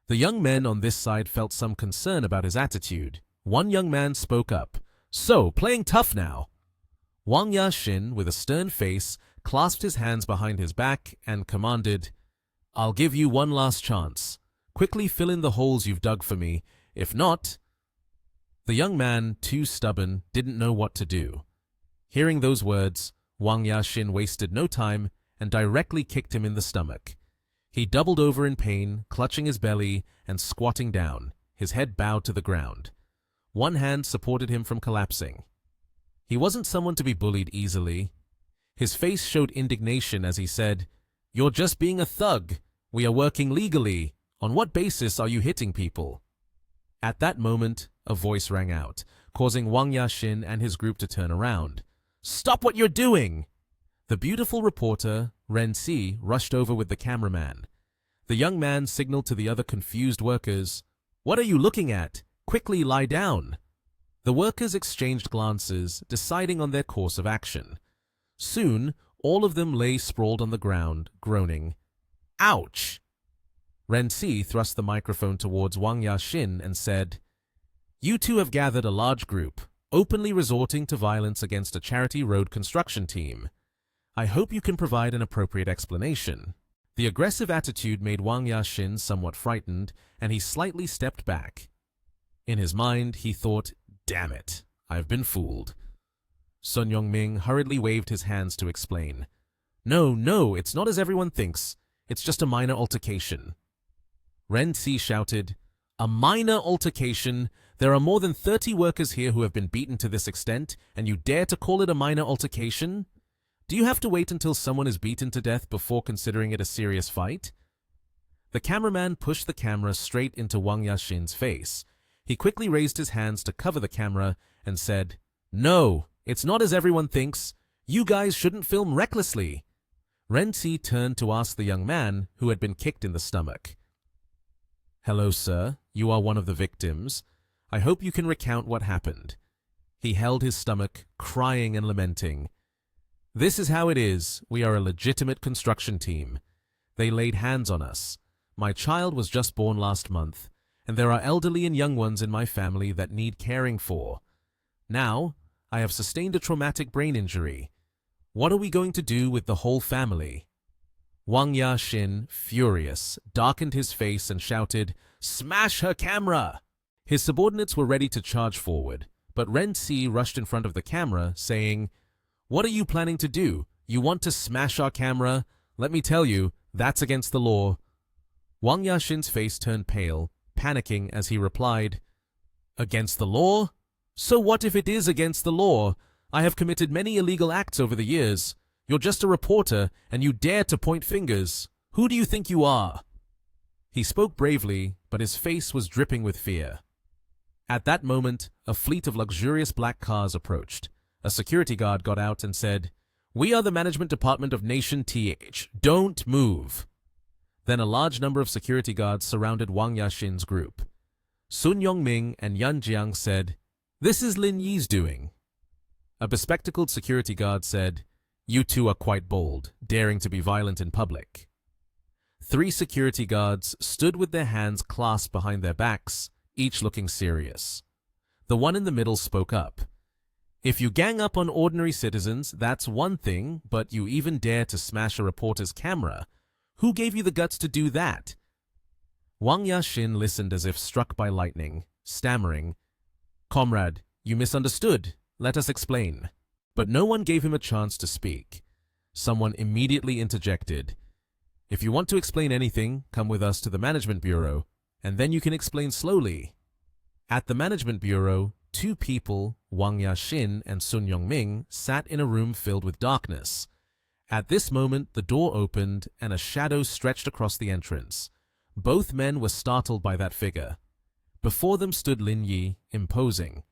The young men on this side felt some concern about his attitude. One young man spoke up. "So, playing tough now?" Wang Yaxin, with a stern face, clasped his hands behind his back and commanded, "I'll give you one last chance. Quickly fill in the holes you've dug for me. If not—" The young man, too stubborn, didn't know what to do. Hearing those words, Wang Yaxin wasted no time and directly kicked him in the stomach. He doubled over in pain, clutching his belly and squatting down, his head bowed to the ground. One hand supported him from collapsing. He wasn't someone to be bullied easily. His face showed indignation as he said, "You're just being a thug. We are working legally. On what basis are you hitting people?" At that moment, a voice rang out, causing Wang Yaxin and his group to turn around. "Stop what you're doing!" The beautiful reporter, Ren Si, rushed over with the cameraman. The young man signaled to the other confused workers, "What are you looking at? Quickly lie down." The workers exchanged glances, deciding on their course of action. Soon, all of them lay sprawled on the ground, groaning. "Ouch!" Ren Si thrust the microphone towards Wang Yaxin and said, "You two have gathered a large group, openly resorting to violence against a charity road construction team. I hope you can provide an appropriate explanation." The aggressive attitude made Wang Yaxin somewhat frightened, and he slightly stepped back. In his mind, he thought, "Damn it, I've been fooled." Sun Yongming hurriedly waved his hands to explain. No, it's not as everyone thinks. It's just a minor altercation." Ren Si shouted, "A minor altercation? There are more than 30 workers here who have been beaten to this extent, and you dare to call it a minor altercation? Do you have to wait until someone is beaten to death before considering it a serious fight?" The cameraman pushed the camera straight into Wang Yaxin's face. He quickly raised his hands to cover the camera and said, "No, it's not as everyone thinks. You guys shouldn't film recklessly." Ren Si turned to ask the young man who had been kicked in the stomach. "Hello, sir. You are one of the victims. I hope you can recount what happened." He held his stomach, crying and lamenting. "This is how it is. We are a legitimate construction team. They laid hands on us. My child was just born last month, and there are elderly and young ones in my family that need caring for. Now, I have sustained a traumatic brain injury. What are we going to do with the whole family?" Wang Yaxin, furious, darkened his face and shouted, "Smash her camera!" His subordinates were ready to charge forward, but Ren Si rushed in front of the camera, saying, "What are you planning to do? You want to smash our camera? Let me tell you, that's against the law." Wang Yaxin's face turned pale, panicking as he replied, "Against the law? So what if it is against the law? I have committed many illegal acts over the years. You're just a reporter, and you dare to point fingers. Who do you think you are?" He spoke bravely, but his face was dripping with fear. At that moment, a fleet of luxurious black cars approached. A security guard got out and said, "We are the management department of Nation TH. Don't move." Then a large number of security guards surrounded Wang Yaxin's group. Sun Yongming and Yan Jiang said, "This is Lin Yi's doing." A bespectacled security guard said, "You two are quite bold, daring to be violent in public." 3 security guards stood with their hands clasped behind their backs, each looking serious. The one in the middle spoke up. "If you gang up on ordinary citizens, that's one thing, but you even dare to smash a reporter's camera. Who gave you the guts to do that?" Wang Yaxin listened as if struck by lightning, stammering, "Comrade, you misunderstood. Let us explain." But no one gave him a chance to speak. Someone immediately interjected, "If you want to explain anything, come with us to the management bureau, and then you can explain slowly." At the management bureau, 2 people, Wang Yaxin and Sun Yongming, sat in a room filled with darkness. At this moment, the door opened and a shadow stretched across the entrance. Both men were startled by that figure. Before them stood Lin Yi, imposing.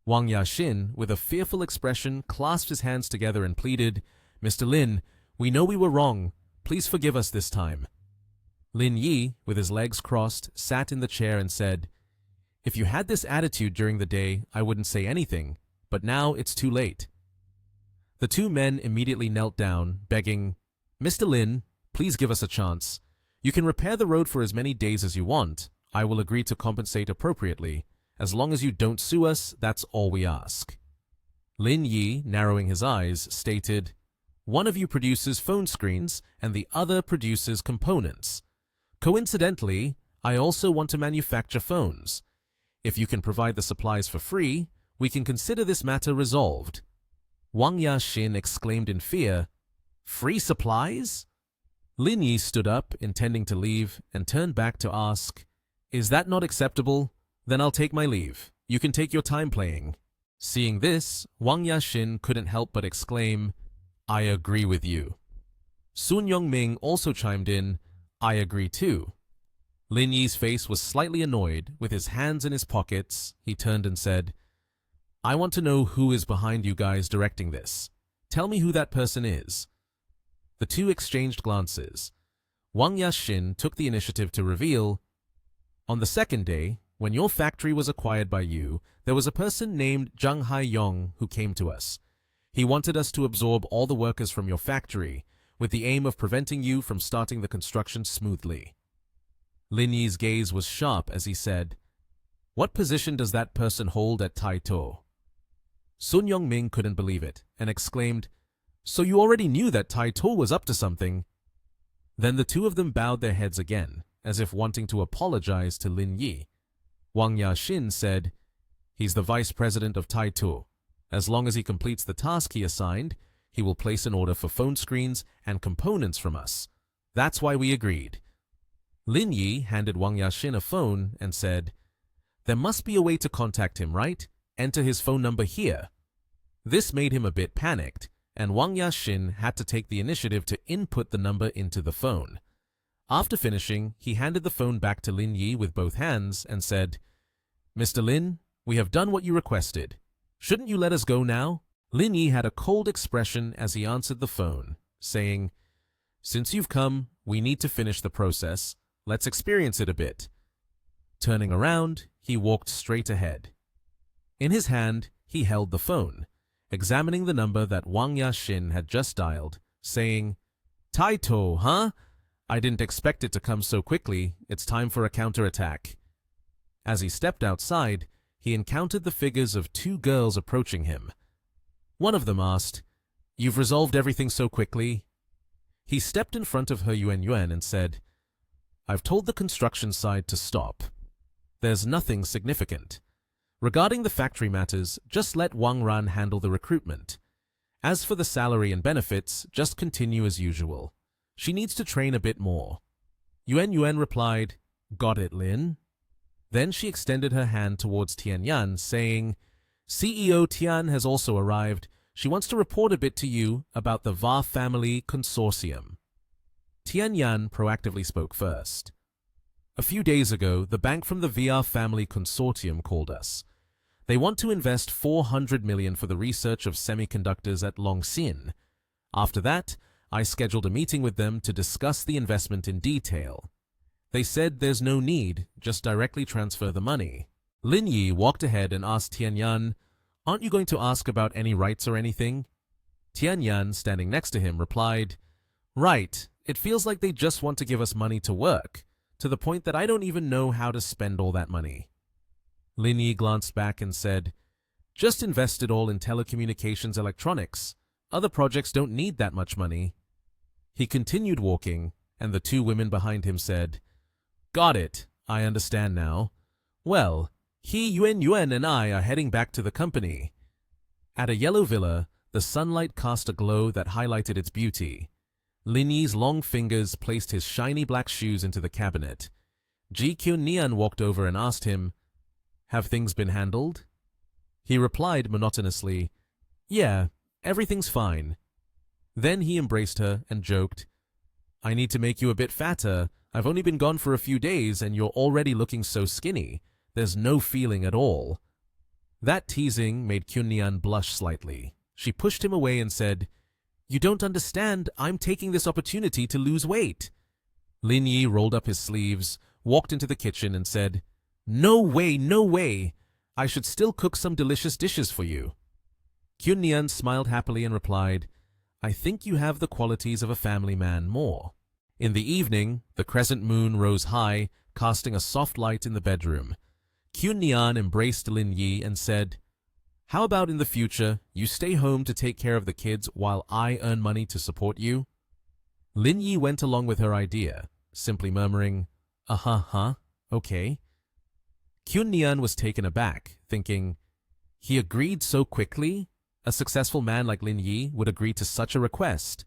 Wang Yaxin, with a fearful expression, clasped his hands together and pleaded, "Mr. Lin, we know we were wrong. Please forgive us this time." Lin Yi, with his legs crossed, sat in the chair and said, "If you had this attitude during the day, I wouldn't say anything, but now it's too late." The 2 men immediately knelt down, begging, "Mr. Lin, please give us a chance. You can repair the road for as many days as you want. I will agree to compensate appropriately. As long as you don't sue us, that's all we ask. Lin Yi, narrowing his eyes, stated, one of you produces phone screens and the other produces components. Coincidentally, I also want to manufacture phones. If you can provide the supplies for free, we can consider this matter resolved. Wang Yaxin exclaimed in fear, free supplies? Lin Yi stood up, intending to leave, and turned back to ask, is that not acceptable? Then I'll take my leave. You can take your time playing. Seeing this, Wang Yaxin couldn't help but exclaim, I agree with you. Sun Yongming also chimed in, I agree too. Lin Yi's face was slightly annoyed. With his hands in his pockets, he turned and said, I want to know who is behind you guys directing this. Tell me who that person is. The two exchanged glances. Wang Yaxin took the initiative to reveal, on the second day, when your factory was acquired by you, there was a person named Zhang Haiyong who came to us. He wanted us to absorb all the workers from your factory, with the aim of preventing you from starting the construction smoothly. Lin Yi's gaze was sharp as he said, what position does that person hold at Taito? Sun Yongming couldn't believe it, and exclaimed, so you already knew that Taito was up to something? Then the two of them bowed their heads again, as if wanting to apologize to Lin Yi. Wang Yaxin said, he's the vice president of Taito. As long as he completes the task he assigned, he will place an order for phone screens and components from us. That's why we agreed. Lin Yi handed Wang Yaxin a phone and said, there must be a way to contact him, right? Enter his phone number here. This made him a bit panicked, and Wang Yaxin had to take the initiative to input the number into the phone. After finishing, he handed the phone back to Lin Yi with both hands and said, Mr. Lin, we have done what you requested. Shouldn't you let us go now? Lin Yi had a cold expression as he answered the phone, saying, since you've come, we need to finish the process. Let's experience it a bit. Turning around, he walked straight ahead. In his hand, he held the phone, examining the number that Wang Yaxin had just dialed, saying, Taito, huh? I didn't expect it to come so quickly. It's time for a counterattack. As he stepped outside, he encountered the figures of two girls approaching him. One of them asked, you've resolved everything so quickly? He stepped in front of her Yuan and said, I've told the construction side to stop. There's nothing significant. Regarding the factory matters, just let Wang Ran handle the recruitment. As for the salary and benefits, just continue as usual. She needs to train a bit more. Yuan replied, got it, Lin. Then she extended her hand towards Tianyan, saying, CEO Tian has also arrived. She wants to report a bit to you about the Va family consortium. Tianyan proactively spoke first. A few days ago, the bank from the VR family consortium called us. They want to invest 400 million for the research of semiconductors at Longxin. After that, I scheduled a meeting with them to discuss the investment in detail. They said there's no need, just directly transfer the money. Lin Yi walked ahead and asked Tianyan, aren't you going to ask about any rights or anything? Tianyan, standing next to him, replied, right, it feels like they just want to give us money to work, to the point that I don't even know how to spend all that money. Lin Yi glanced back and said, just invest it all in telecommunications electronics. Other projects don't need that much money. He continued walking, and the two women behind him said, got it, I understand now. Well, Yuan and I are heading back to the company. At a yellow villa, the sunlight cast a glow that highlighted its beauty. Lin Yi's long fingers placed his shiny black shoes into the cabinet. Ji Kyun-nian walked over and asked him, have things been handled? He replied monotonously, yeah, everything's fine. Then he embraced her and joked, I need to make you a bit fatter. I've only been gone for a few days and you're already looking so skinny. There's no feeling at all. That teasing made Kyun-nian blush slightly. She pushed him away and said, you don't understand. I'm taking this opportunity to lose weight. Lin Yi rolled up his sleeves, walked into the kitchen and said, no way, no way. I should still cook some delicious dishes for you. Kyun-nian smiled happily and replied, I think you have the qualities of a family man more. In the evening, the crescent moon rose high, casting a soft light in the bedroom. Kyun Nian embraced Lin Yi and said, "How about in the future, you stay home to take care of the kids while I earn money to support you?" Lin Yi went along with her idea, simply murmuring, huh, okay. Kyun Nian was taken aback, thinking, he agreed so quickly? A successful man like Lin Yi would agree to such a request.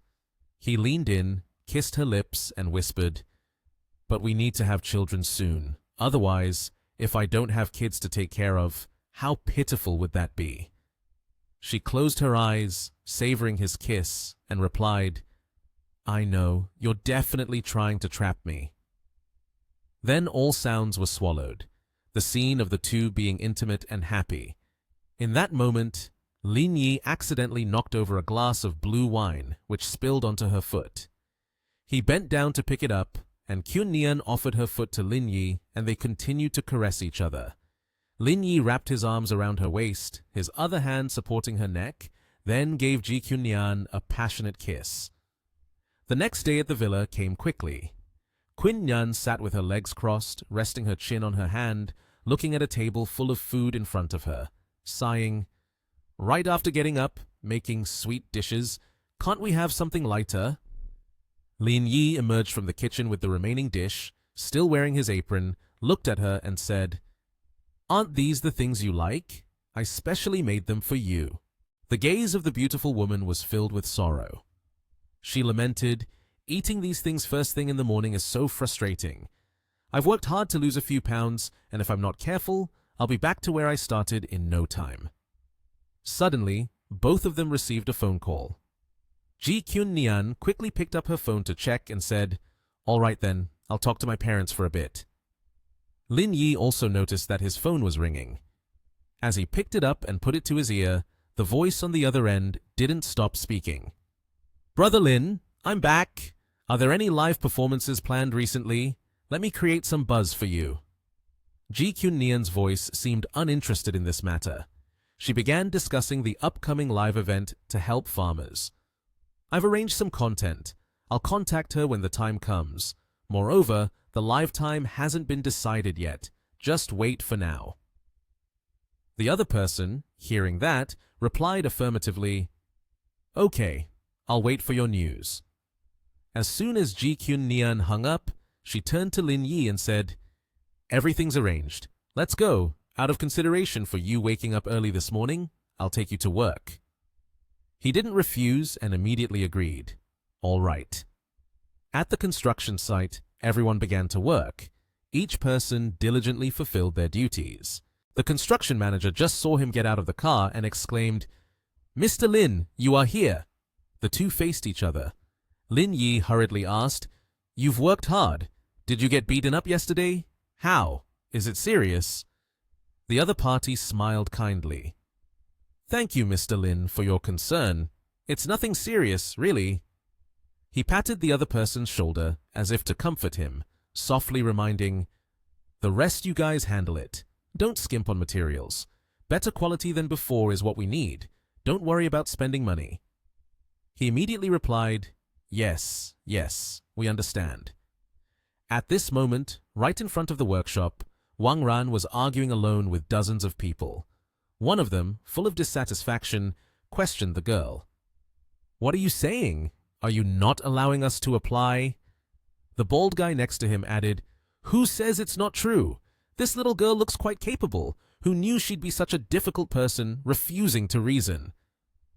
He leaned in, kissed her lips, and whispered, "But we need to have children soon. Otherwise, if I don't have kids to take care of, how pitiful would that be?" She closed her eyes, savoring his kiss, and replied, "I know, you're definitely trying to trap me." Then all sounds were swallowed, the scene of the two being intimate and happy. In that moment, Lin Yi accidentally knocked over a glass of blue wine, which spilled onto her foot. He bent down to pick it up, and Kyun Nian offered her foot to Lin Yi, and they continued to caress each other. Lin Yi wrapped his arms around her waist, his other hand supporting her neck, then gave Ji Kyun Nian a passionate kiss. The next day at the villa came quickly. Kyun Nian sat with her legs crossed, resting her chin on her hand, looking at a table full of food in front of her, sighing, "Right after getting up, making sweet dishes, can't we have something lighter?" Lin Yi emerged from the kitchen with the remaining dish, still wearing his apron, looked at her and said, "Aren't these the things you like? I specially made them for you." The gaze of the beautiful woman was filled with sorrow. She lamented, "Eating these things first thing in the morning is so frustrating. I've worked hard to lose a few pounds, and if I'm not careful, I'll be back to where I started in no time." Suddenly, both of them received a phone call. Ji Kyun Nian quickly picked up her phone to check and said, "All right then, I'll talk to my parents for a bit." Lin Yi also noticed that his phone was ringing. As he picked it up and put it to his ear, the voice on the other end didn't stop speaking. "Brother Lin, I'm back. Are there any live performances planned recently? Let me create some buzz for you." Ji Kyun Nian's voice seemed uninterested in this matter. She began discussing the upcoming live event to help farmers. "I've arranged some content. I'll contact her when the time comes. Moreover, the live time hasn't been decided yet. Just wait for now." The other person, hearing that, replied affirmatively, "Okay, I'll wait for your news." As soon as Ji Kyun Nian hung up, she turned to Lin Yi and said, "Everything's arranged. Let's go. Out of consideration for you waking up early this morning, I'll take you to work." He didn't refuse and immediately agreed. All right. At the construction site, everyone began to work. Each person diligently fulfilled their duties. The construction manager just saw him get out of the car and exclaimed, "Mr. Lin, you are here." The two faced each other. Lin Yi hurriedly asked, "You've worked hard. Did you get beaten up yesterday? How? Is it serious?" The other party smiled kindly. "Thank you, Mr. Lin, for your concern. It's nothing serious, really." He patted the other person's shoulder as if to comfort him, softly reminding, "The rest you guys handle it. Don't skimp on materials. Better quality than before is what we need. Don't worry about spending money." He immediately replied, Yes, we understand." At this moment, right in front of the workshop, Wang Ran was arguing alone with dozens of people. One of them, full of dissatisfaction, questioned the girl. "What are you saying? Are you not allowing us to apply?" The bald guy next to him added, "Who says it's not true? This little girl looks quite capable. Who knew she'd be such a difficult person, refusing to reason?"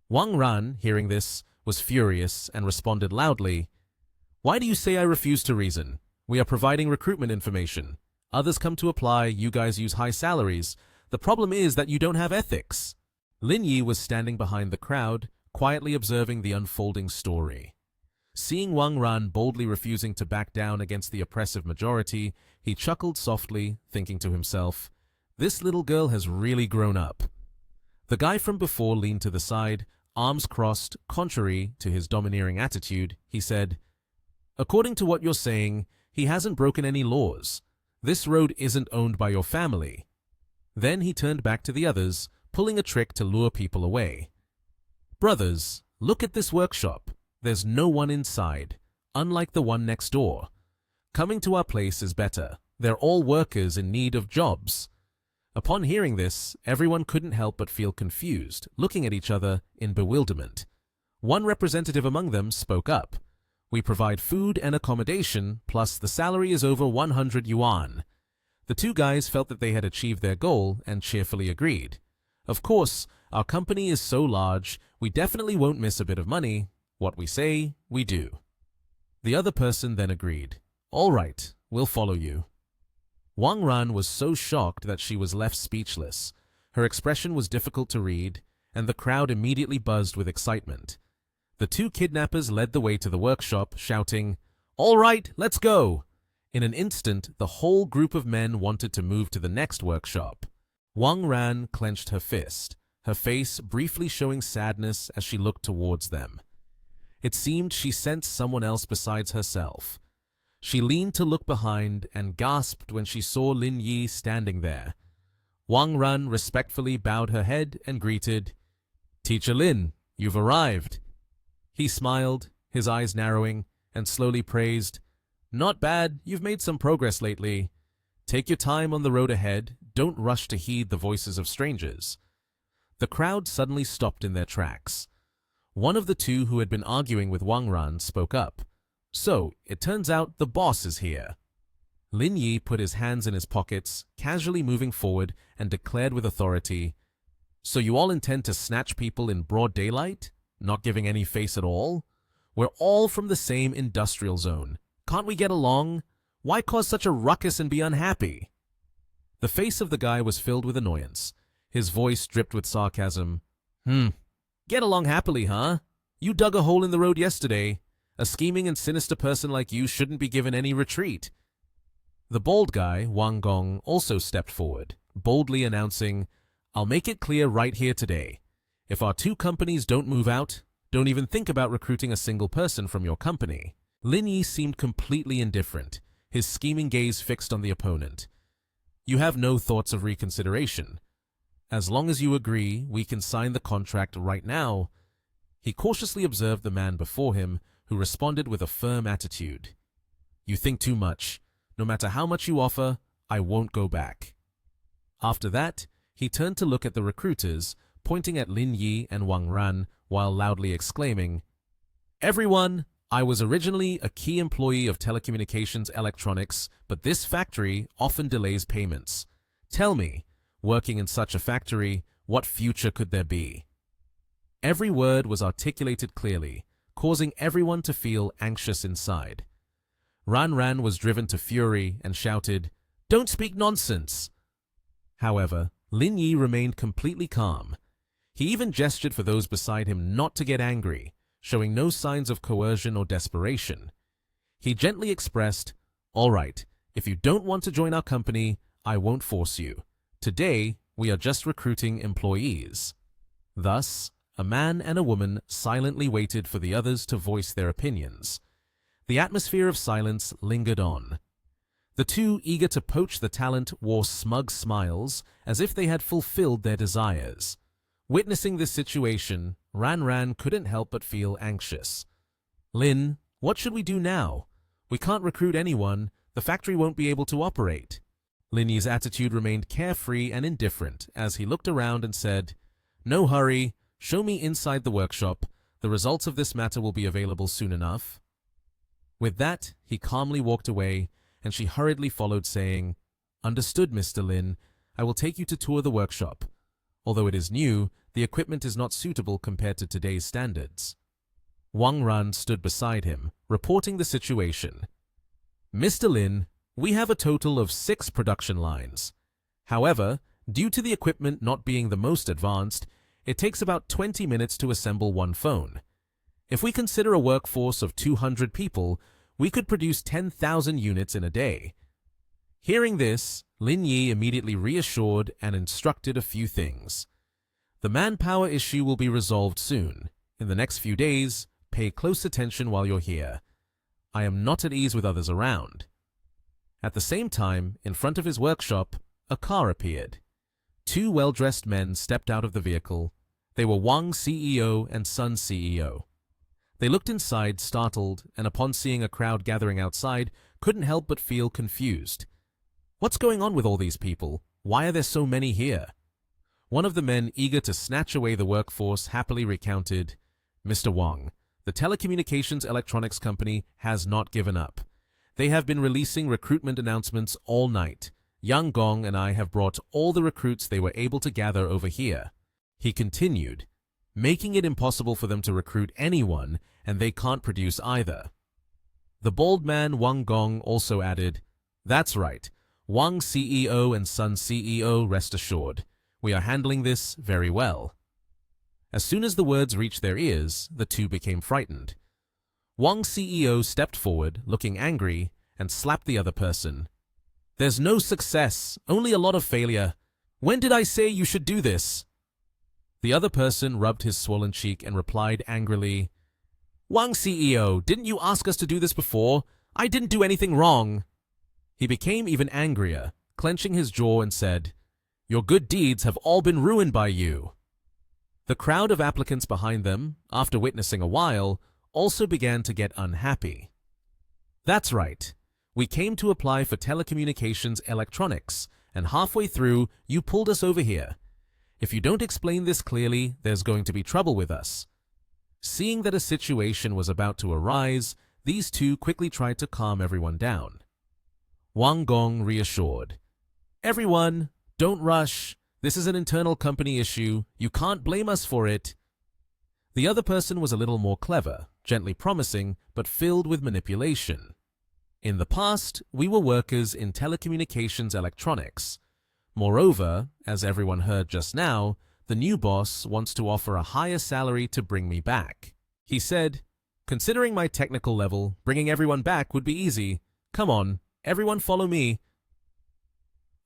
Wang Ran, hearing this, was furious and responded loudly, "Why do you say I refuse to reason? We are providing recruitment information. Others come to apply, you guys use high salaries. The problem is that you don't have ethics." Lin Yi was standing behind the crowd, quietly observing the unfolding story. Seeing Wang Ran boldly refusing to back down against the oppressive majority, he chuckled softly, thinking to himself, "This little girl has really grown up." The guy from before leaned to the side, arms crossed, contrary to his domineering attitude. He said, "According to what you're saying, he hasn't broken any laws. This road isn't owned by your family." Then he turned back to the others, pulling a trick to lure people away. "Brothers, look at this workshop. There's no one inside. unlike the one next door. Coming to our place is better. They're all workers in need of jobs. Upon hearing this, everyone couldn't help but feel confused, looking at each other in bewilderment. One representative among them spoke up. We provide food and accommodation, plus the salary is over 100 yuan. The two guys felt that they had achieved their goal and cheerfully agreed. Of course, our company is so large, we definitely won't miss a bit of money. What we say, we do. The other person then agreed. All right, we'll follow you. Wang Ran was so shocked that she was left speechless. Her expression was difficult to read, and the crowd immediately buzzed with excitement. The two kidnappers led the way to the workshop, shouting, "All right, let's go!" In an instant, the whole group of men wanted to move to the next workshop. Wang Ran clenched her fist, her face briefly showing sadness as she looked towards them. It seemed she sensed someone else besides herself. She leaned to look behind and gasped when she saw Lin Yi standing there. Wang Ran respectfully bowed her head and greeted, "Teacher Lin, you've arrived." He smiled, his eyes narrowing, and slowly praised, "Not bad, you've made some progress lately. Take your time on the road ahead, don't rush to heed the voices of strangers." The crowd suddenly stopped in their tracks. One of the two who had been arguing with Wang Ran spoke up. "So, it turns out the boss is here." Lin Yi put his hands in his pockets, casually moving forward, and declared with authority, "So you all intend to snatch people in broad daylight? Not giving any face at all? We're all from the same industrial zone. Can't we get along? Why cause such a ruckus and be unhappy?" The face of the guy was filled with annoyance. His voice dripped with sarcasm. Get along happily, huh? You dug a hole in the road yesterday. A scheming and sinister person like you shouldn't be given any retreat." The bald guy, Wang Gong, also stepped forward, boldly announcing, "I'll make it clear right here today. If our two companies don't move out, don't even think about recruiting a single person from your company." Lin Yi seemed completely indifferent, his scheming gaze fixed on the opponent. "You have no thoughts of reconsideration. As long as you agree, we can sign the contract right now." He cautiously observed the man before him, who responded with a firm attitude. "You think too much. No matter how much you offer, I won't go back." After that, he turned to look at the recruiters, pointing at Lin Yi and Wang Ran while loudly exclaiming, "Everyone, I was originally a key employee of telecommunications electronics, but this factory often delays payments. Tell me, working in such a factory, what future could there be?" Every word was articulated clearly, causing everyone to feel anxious inside. Ran was driven to fury and shouted, "Don't speak nonsense!" However, Lin Yi remained completely calm. He even gestured for those beside him not to get angry, showing no signs of coercion or desperation. He gently expressed, "All right, if you don't want to join our company, I won't force you. Today, we are just recruiting employees." Thus, a man and a woman silently waited for the others to voice their opinions. The atmosphere of silence lingered on. The two, eager to poach the talent, wore smug smiles as if they had fulfilled their desires. Witnessing this situation, Ran couldn't help but feel anxious. "Lin, what should we do now? We can't recruit anyone. The factory won't be able to operate." Lin Yi's attitude remained carefree and indifferent as he looked around and said, "No hurry. Show me inside the workshop. The results of this matter will be available soon enough." With that, he calmly walked away, and she hurriedly followed, saying, "Understood, Mr. Lin. I will take you to tour the workshop. Although it is new, the equipment is not suitable compared to today's standards." Wang Ran stood beside him, reporting the situation. "Mr. Lin, we have a total of 6 production lines. However, due to the equipment not being the most advanced, it takes about 20 minutes to assemble one phone. If we consider a workforce of 200 people, we could produce 10,000 units in a day." Hearing this, Lin Yi immediately reassured and instructed a few things. "The manpower issue will be resolved soon. In the next few days, pay close attention while you're here. I am not at ease with others around." At the same time, in front of his workshop, a car appeared. 2 well-dressed men stepped out of the vehicle. They were Wang's CEO and Sun's CEO. They looked inside, startled, and upon seeing a crowd gathering outside, couldn't help but feel confused. What's going on with all these people? Why are there so many here? One of the men, eager to snatch away the workforce, happily recounted, Mr. Wang, the telecommunications electronics company has not given up. They have been releasing recruitment announcements all night. Yang Gong and I have brought all the recruits they were able to gather over here. He continued, making it impossible for them to recruit anyone, and they can't produce either. The bald man Wang Gong also added, That's right. Wang CEO and Sun CEO, rest assured. We are handling this very well. As soon as the words reached their ears, the two became frightened. Wang CEO stepped forward, looking angry, and slapped the other person. There's no success, only a lot of failure. When did I say you should do this? The other person rubbed his swollen cheek and replied angrily, Wang CEO, didn't you ask us to do this before? I didn't do anything wrong. He became even angrier, clenching his jaw and said, Your good deeds have all been ruined by you. The crowd of applicants behind them, after witnessing a while, also began to get unhappy. That's right. We came to apply for telecommunications electronics, and halfway through, you pulled us over here. If you don't explain this clearly, there's going to be trouble with us. Seeing that a situation was about to arise, these two quickly tried to calm everyone down. Wang Gong reassured, Everyone, don't rush. This is an internal company issue. You can't blame us for it. The other person was a little more clever, gently promising, but filled with manipulation. In the past, we were workers in telecommunications electronics. Moreover, as everyone heard just now, the new boss wants to offer a higher salary to bring me back. He said, Considering my technical level, bringing everyone back would be easy. Come on, everyone follow me.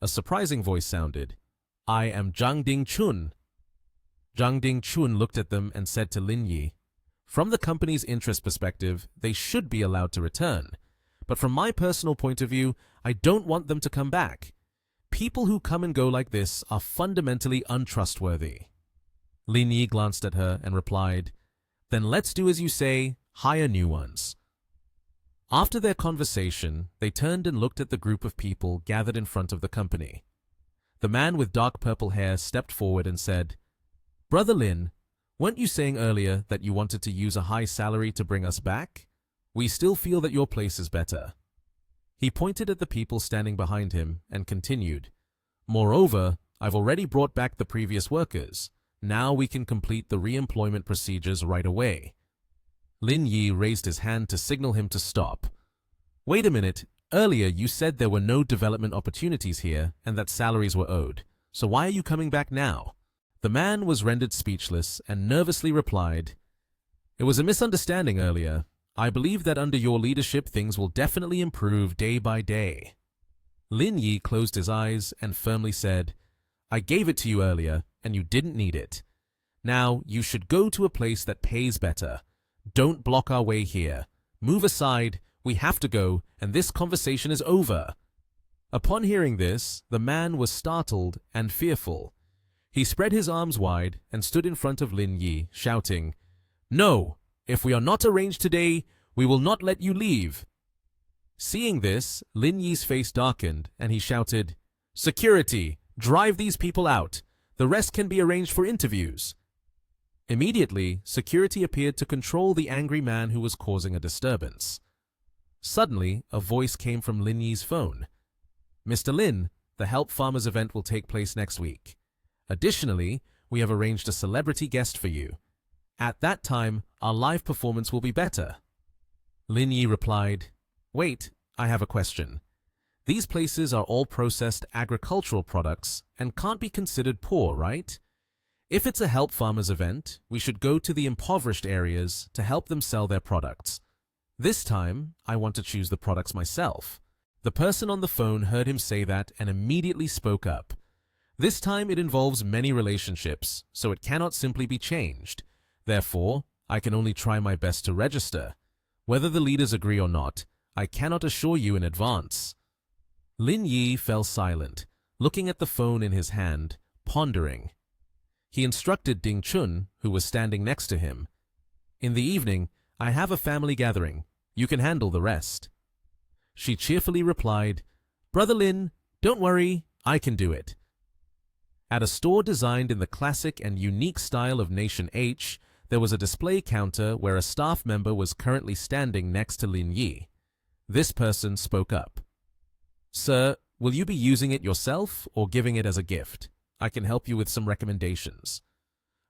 A surprising voice sounded. I am Zhang Dingchun. Zhang Dingchun looked at them and said to Lin Yi, From the company's interest perspective, they should be allowed to return. But from my personal point of view, I don't want them to come back. People who come and go like this are fundamentally untrustworthy. Lin Yi glanced at her and replied, Then let's do as you say, hire new ones. After their conversation, they turned and looked at the group of people gathered in front of the company. The man with dark purple hair stepped forward and said, Brother Lin, weren't you saying earlier that you wanted to use a high salary to bring us back? We still feel that your place is better. He pointed at the people standing behind him and continued, Moreover, I've already brought back the previous workers. Now we can complete the re-employment procedures right away. Lin Yi raised his hand to signal him to stop. Wait a minute. Earlier you said there were no development opportunities here and that salaries were owed. So why are you coming back now? The man was rendered speechless and nervously replied, It was a misunderstanding earlier. I believe that under your leadership things will definitely improve day by day. Lin Yi closed his eyes and firmly said, I gave it to you earlier and you didn't need it. Now you should go to a place that pays better. Don't block our way here. Move aside. We have to go, and this conversation is over. Upon hearing this, the man was startled and fearful. He spread his arms wide and stood in front of Lin Yi, shouting, No! If we are not arranged today, we will not let you leave. Seeing this, Lin Yi's face darkened, and he shouted, Security! Drive these people out! The rest can be arranged for interviews. Immediately, security appeared to control the angry man who was causing a disturbance. Suddenly, a voice came from Lin Yi's phone. Mr. Lin, the Help Farmers event will take place next week. Additionally, we have arranged a celebrity guest for you. At that time, our live performance will be better. Lin Yi replied, Wait, I have a question. These places are all processed agricultural products and can't be considered poor, right? If it's a Help Farmers event, we should go to the impoverished areas to help them sell their products. This time, I want to choose the products myself. The person on the phone heard him say that and immediately spoke up. This time it involves many relationships, so it cannot simply be changed. Therefore, I can only try my best to register. Whether the leaders agree or not, I cannot assure you in advance. Lin Yi fell silent, looking at the phone in his hand, pondering. He instructed Ding Chun, who was standing next to him. In the evening, I have a family gathering. You can handle the rest. She cheerfully replied, Brother Lin, don't worry, I can do it. At a store designed in the classic and unique style of Nation H, there was a display counter where a staff member was currently standing next to Lin Yi. This person spoke up. Sir, will you be using it yourself or giving it as a gift? I can help you with some recommendations.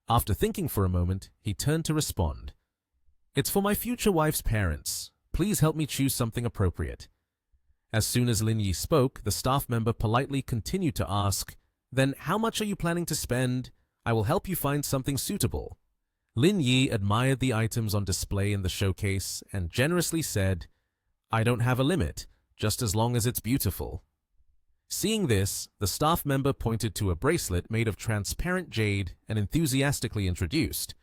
After thinking for a moment, he turned to respond. It's for my future wife's parents. Please help me choose something appropriate. As soon as Lin Yi spoke, the staff member politely continued to ask, Then how much are you planning to spend? I will help you find something suitable. Lin Yi admired the items on display in the showcase and generously said, I don't have a limit, just as long as it's beautiful. Seeing this, the staff member pointed to a bracelet made of transparent jade and enthusiastically introduced.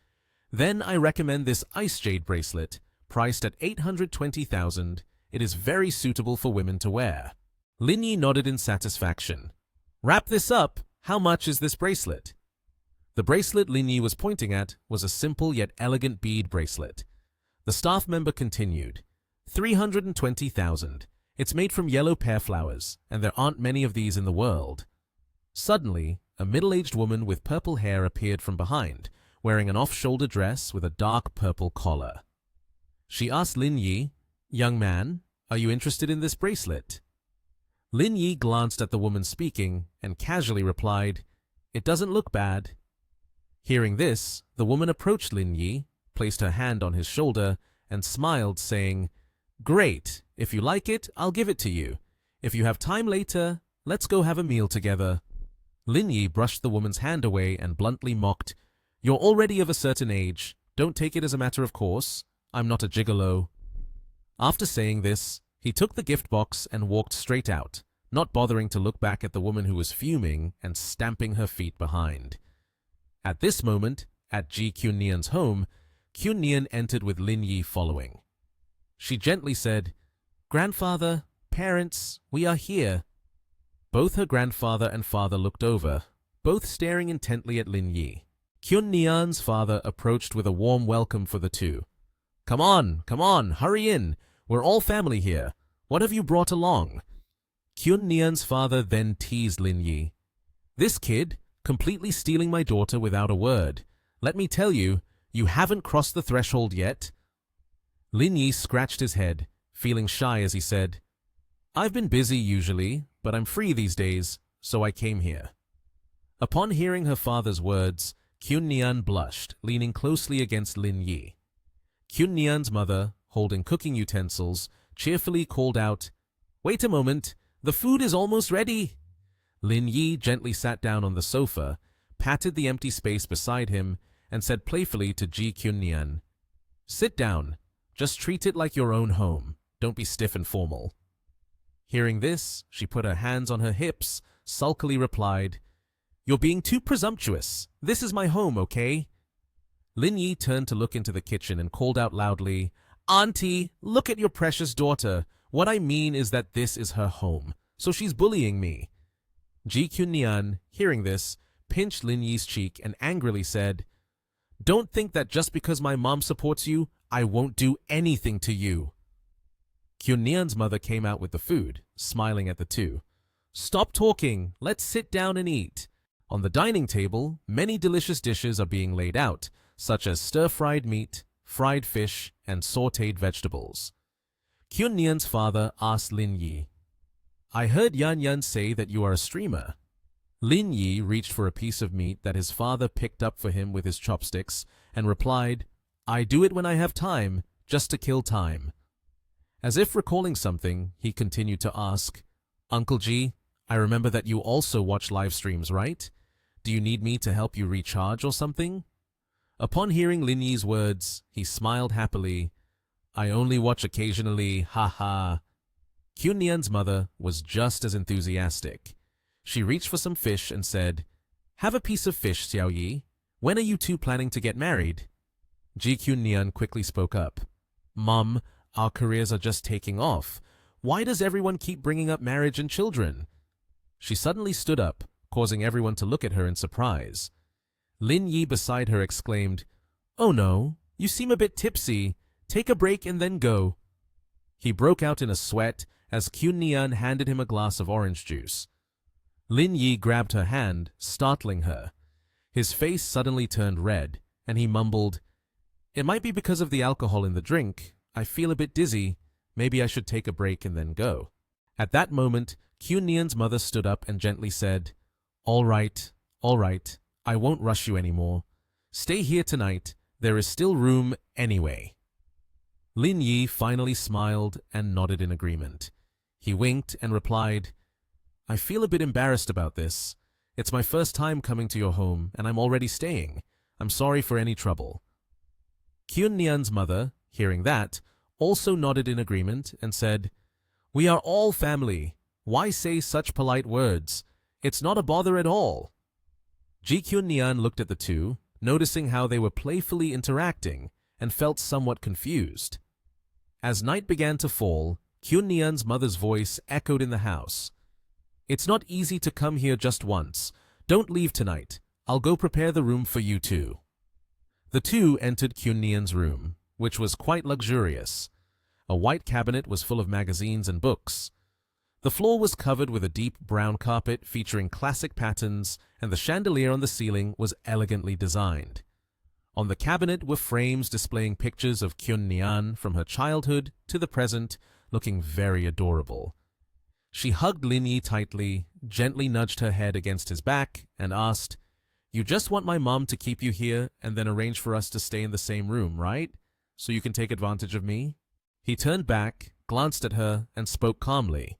Then I recommend this ice jade bracelet, priced at 820,000. It is very suitable for women to wear. Lin Yi nodded in satisfaction. Wrap this up. How much is this bracelet? The bracelet Lin Yi was pointing at was a simple yet elegant bead bracelet. The staff member continued. 320,000. It's made from yellow pear flowers, and there aren't many of these in the world. Suddenly, a middle-aged woman with purple hair appeared from behind, wearing an off-shoulder dress with a dark purple collar. She asked Lin Yi, Young man, are you interested in this bracelet? Lin Yi glanced at the woman speaking and casually replied, It doesn't look bad. Hearing this, the woman approached Lin Yi, placed her hand on his shoulder, and smiled, saying, Great, if you like it, I'll give it to you. If you have time later, let's go have a meal together. Lin Yi brushed the woman's hand away and bluntly mocked, You're already of a certain age. Don't take it as a matter of course. I'm not a gigolo. After saying this, he took the gift box and walked straight out, not bothering to look back at the woman who was fuming and stamping her feet behind. At this moment, at Ji Kyun-nian's home, Kyun-nian entered with Lin Yi following. She gently said, Grandfather, parents, we are here. Both her grandfather and father looked over, both staring intently at Lin Yi. Kyun-nian's father approached with a warm welcome for the two. Come on, hurry in. We're all family here. What have you brought along? Kyun-nian's father then teased Lin Yi. This kid, completely stealing my daughter without a word. Let me tell you, you haven't crossed the threshold yet. Lin Yi scratched his head, feeling shy as he said, I've been busy usually, but I'm free these days, so I came here. Upon hearing her father's words, Kyun-nian blushed, leaning closely against Lin Yi. Kyun-nian's mother, holding cooking utensils, cheerfully called out, Wait a moment, the food is almost ready. Lin Yi gently sat down on the sofa, patted the empty space beside him, and said playfully to Ji Kyun-nian, Sit down. Just treat it like your own home. Don't be stiff and formal. Hearing this, she put her hands on her hips, sulkily replied, You're being too presumptuous. This is my home, okay? Lin Yi turned to look into the kitchen and called out loudly, Auntie, look at your precious daughter. What I mean is that this is her home, so she's bullying me. Ji Kyun-nian, hearing this, pinched Lin Yi's cheek and angrily said, Don't think that just because my mom supports you, I won't do anything to you. Kyun-nian's mother came out with the food, smiling at the two. Stop talking, let's sit down and eat. On the dining table, many delicious dishes are being laid out, such as stir-fried meat, fried fish, and sautéed vegetables. Kyun-nian's father asked Lin Yi, I heard Yan say that you are a streamer. Lin Yi reached for a piece of meat that his father picked up for him with his chopsticks and replied, I do it when I have time, just to kill time. As if recalling something, he continued to ask, Uncle Ji, I remember that you also watch live streams, right? Do you need me to help you recharge or something? Upon hearing Lin Yi's words, he smiled happily. I only watch occasionally, ha ha. Kyun-nian's mother was just as enthusiastic. She reached for some fish and said, Have a piece of fish, Xiao Yi. When are you two planning to get married? Ji Kyun-nian quickly spoke up. Mom, our careers are just taking off. Why does everyone keep bringing up marriage and children? She suddenly stood up, causing everyone to look at her in surprise. Lin Yi beside her exclaimed, Oh no, you seem a bit tipsy. Take a break and then go." He broke out in a sweat as Kyun Nian handed him a glass of orange juice. Lin Yi grabbed her hand, startling her. His face suddenly turned red, and he mumbled, "It might be because of the alcohol in the drink. I feel a bit dizzy. Maybe I should take a break and then go." At that moment, Kyun Nian's mother stood up and gently said, all right. I won't rush you anymore. Stay here tonight. There is still room anyway." Lin Yi finally smiled and nodded in agreement. He winked and replied, "I feel a bit embarrassed about this. It's my first time coming to your home, and I'm already staying. I'm sorry for any trouble." Kyun Nian's mother, hearing that, also nodded in agreement and said, "We are all family. Why say such polite words? It's not a bother at all." Ji Kyun Nian looked at the two, noticing how they were playfully interacting, and felt somewhat confused. As night began to fall, Kyun Nian's mother's voice echoed in the house. "It's not easy to come here just once. Don't leave tonight. I'll go prepare the room for you two." The two entered Kyun Nian's room, which was quite luxurious. A white cabinet was full of magazines and books. The floor was covered with a deep brown carpet featuring classic patterns, and the chandelier on the ceiling was elegantly designed. On the cabinet were frames displaying pictures of Kyun Nian from her childhood to the present, looking very adorable. She hugged Lin Yi tightly, gently nudged her head against his back, and asked, "You just want my mom to keep you here and then arrange for us to stay in the same room, right? So you can take advantage of me?" He turned back, glanced at her, and spoke calmly.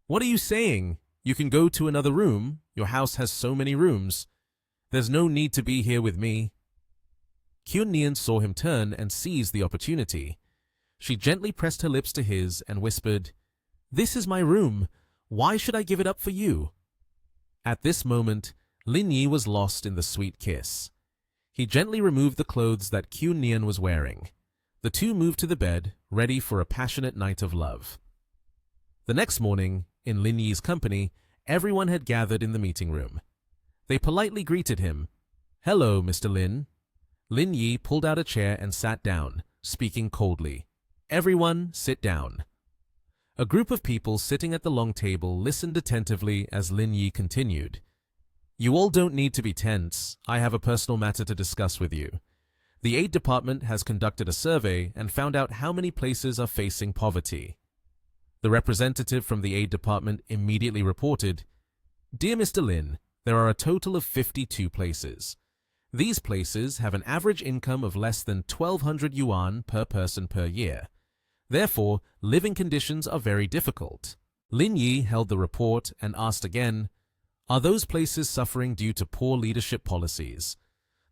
"What are you saying? You can go to another room. Your house has so many rooms. There's no need to be here with me." Kyun Nian saw him turn and seized the opportunity. She gently pressed her lips to his and whispered, "This is my room. Why should I give it up for you?" At this moment, Lin Yi was lost in the sweet kiss. He gently removed the clothes that Kyun Nian was wearing. The two moved to the bed, ready for a passionate night of love. The next morning, in Lin Yi's company, everyone had gathered in the meeting room. They politely greeted him. "Hello, Mr. Lin." Lin Yi pulled out a chair and sat down, speaking coldly. "Everyone, sit down." A group of people sitting at the long table listened attentively as Lin Yi continued. "You all don't need to be tense. I have a personal matter to discuss with you. The aid department has conducted a survey and found out how many places are facing poverty." The representative from the aid department immediately reported, "Dear Mr. Lin, there are a total of 52 places. These places have an average income of less than 1,200 yuan per person per year. Therefore, living conditions are very difficult." Lin Yi held the report and asked again, "Are those places suffering due to poor leadership policies?"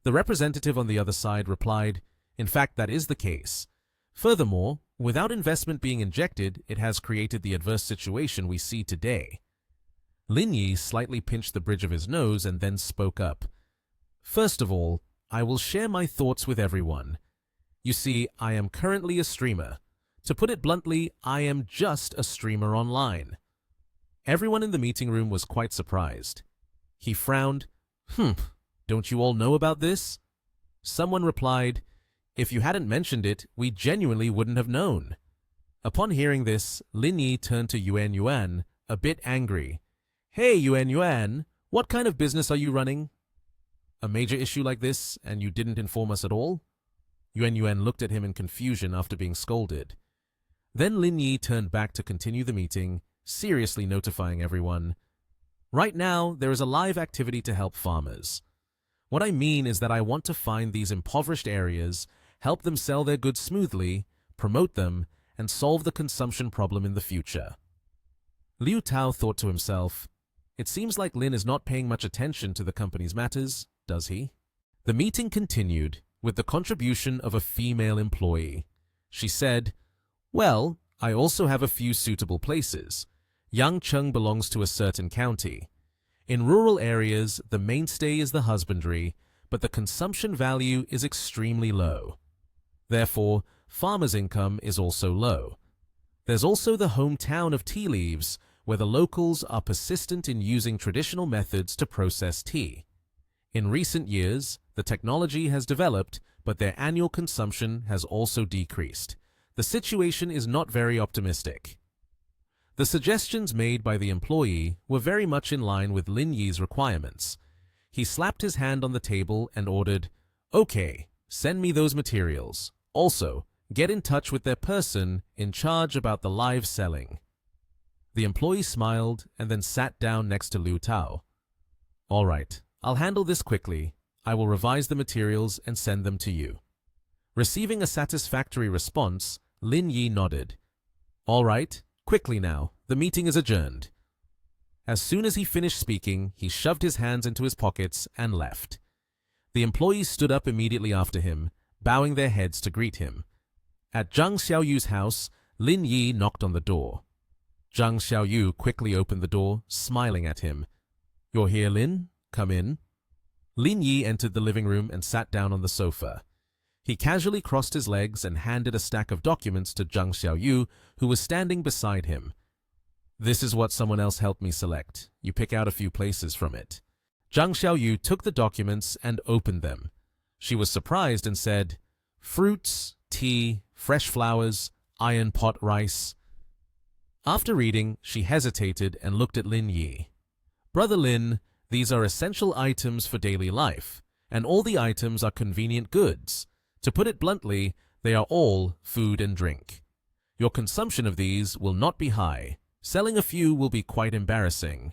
The representative on the other side replied, "In fact, that is the case. Furthermore, without investment being injected, it has created the adverse situation we see today." Lin Yi slightly pinched the bridge of his nose and then spoke up. "First of all, I will share my thoughts with everyone. You see, I am currently a streamer. To put it bluntly, I am just a streamer online." Everyone in the meeting room was quite surprised. He frowned. Don't you all know about this?" Someone replied, "If you hadn't mentioned it, we genuinely wouldn't have known." Upon hearing this, Lin Yi turned to Yuan Yuan, a bit angry. "Hey, Yuan Yuan, what kind of business are you running? A major issue like this, and you didn't inform us at all?" Yuan Yuan looked at him in confusion after being scolded. Then Lin Yi turned back to continue the meeting, seriously notifying everyone. "Right now, there is a live activity to help farmers. What I mean is that I want to find these impoverished areas, help them sell their goods smoothly, promote them, and solve the consumption problem in the future." Liu Tao thought to himself, "It seems like Lin is not paying much attention to the company's matters, does he?" The meeting continued with the contribution of a female employee. She said, "Well, I also have a few suitable places. Yangcheng belongs to a certain county. In rural areas, the mainstay is the husbandry, but the consumption value is extremely low. Therefore, farmers' income is also low. There's also the hometown of tea leaves, where the locals are persistent in using traditional methods to process tea. In recent years, the technology has developed, but their annual consumption has also decreased. The situation is not very optimistic. The suggestions made by the employee were very much in line with Lin Yi's requirements. He slapped his hand on the table and ordered, "Okay, send me those materials. Also, get in touch with their person in charge about the live selling." The employee smiled and then sat down next to Liu Tao. "All right, I'll handle this quickly. I will revise the materials and send them to you." Receiving a satisfactory response, Lin Yi nodded. "All right, quickly now, the meeting is adjourned." As soon as he finished speaking, he shoved his hands into his pockets and left. The employees stood up immediately after him, bowing their heads to greet him. At Zhang Xiaoyu's house, Lin Yi knocked on the door. Zhang Xiaoyu quickly opened the door, smiling at him. "You're here, Lin? Come in." Lin Yi entered the living room and sat down on the sofa. He casually crossed his legs and handed a stack of documents to Zhang Xiaoyu, who was standing beside him. "This is what someone else helped me select. You pick out a few places from it." Zhang Xiaoyu took the documents and opened them. She was surprised and said, "Fruits, tea, fresh flowers, iron pot rice." After reading, she hesitated and looked at Lin Yi. "Brother Lin, these are essential items for daily life, and all the items are convenient goods. To put it bluntly, they are all food and drink. Your consumption of these will not be high. Selling a few will be quite embarrassing."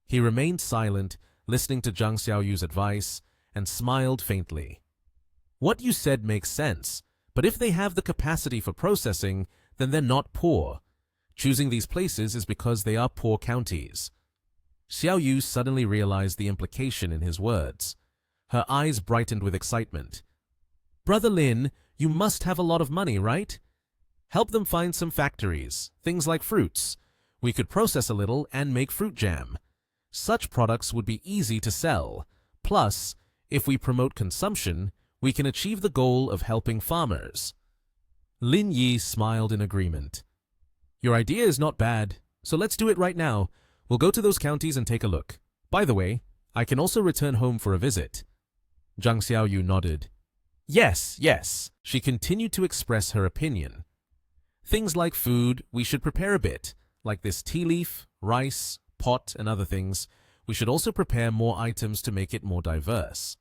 He remained silent, listening to Zhang Xiaoyu's advice, and smiled faintly. "What you said makes sense, but if they have the capacity for processing, then they're not poor. Choosing these places is because they are poor counties." Xiaoyu suddenly realized the implication in his words. Her eyes brightened with excitement. "Brother Lin, you must have a lot of money, right? Help them find some factories, things like fruits. We could process a little and make fruit jam. Such products would be easy to sell. Plus, if we promote consumption, we can achieve the goal of helping farmers." Lin Yi smiled in agreement. "Your idea is not bad, so let's do it right now. We'll go to those counties and take a look. By the way, I can also return home for a visit." Zhang Xiaoyu nodded. Yes. She continued to express her opinion. "Things like food, we should prepare a bit, like this tea leaf, rice, pot, and other things. We should also prepare more items to make it more diverse.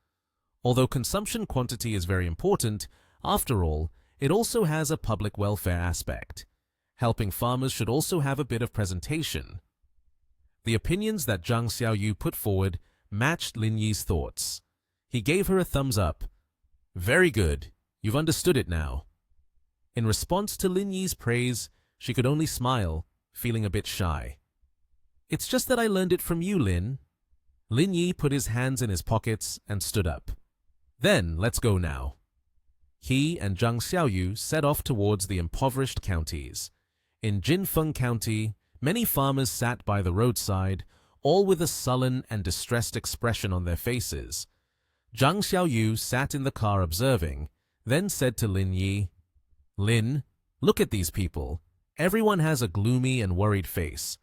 Although consumption quantity is very important, after all, it also has a public welfare aspect. Helping farmers should also have a bit of presentation." The opinions that Zhang Xiaoyu put forward matched Lin Yi's thoughts. He gave her a thumbs up. "Very good. You've understood it now." In response to Lin Yi's praise, she could only smile, feeling a bit shy. "It's just that I learned it from you, Lin." Lin Yi put his hands in his pockets and stood up. "Then let's go now." He and Zhang Xiaoyu set off towards the impoverished counties. In Jinfeng County, many farmers sat by the roadside, all with a sullen and distressed expression on their faces. Zhang Xiaoyu sat in the car observing, then said to Lin Yi, "Lin, look at these people. Everyone has a gloomy and worried face.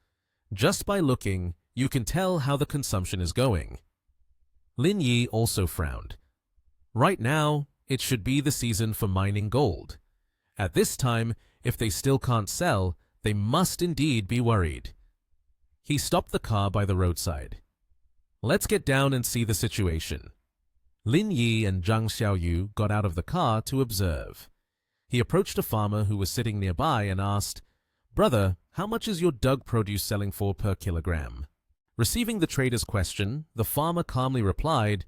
Just by looking, you can tell how the consumption is going." Lin Yi also frowned. Right now, it should be the season for mining gold. At this time, if they still can't sell, they must indeed be worried. He stopped the car by the roadside. "Let's get down and see the situation." Lin Yi and Zhang Xiaoyu got out of the car to observe. He approached a farmer who was sitting nearby and asked, "Brother, how much is your dug produce selling for per kilogram?" Receiving the trader's question, the farmer calmly replied,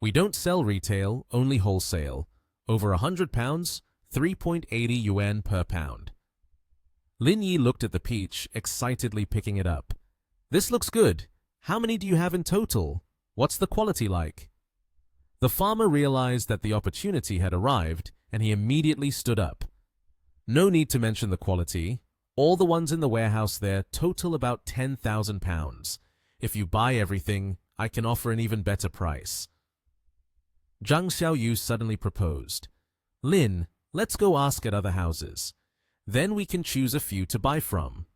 "We don't sell retail, only wholesale. Over 100 pounds, 3.80 yuan per pound." Lin Yi looked at the peach, excitedly picking it up. "This looks good. How many do you have in total? What's the quality like?" The farmer realized that the opportunity had arrived, and he immediately stood up. "No need to mention the quality. All the ones in the warehouse there total about 10,000 pounds. If you buy everything, I can offer an even better price." Zhang Xiaoyu suddenly proposed, "Lin, let's go ask at other houses. Then we can choose a few to buy from."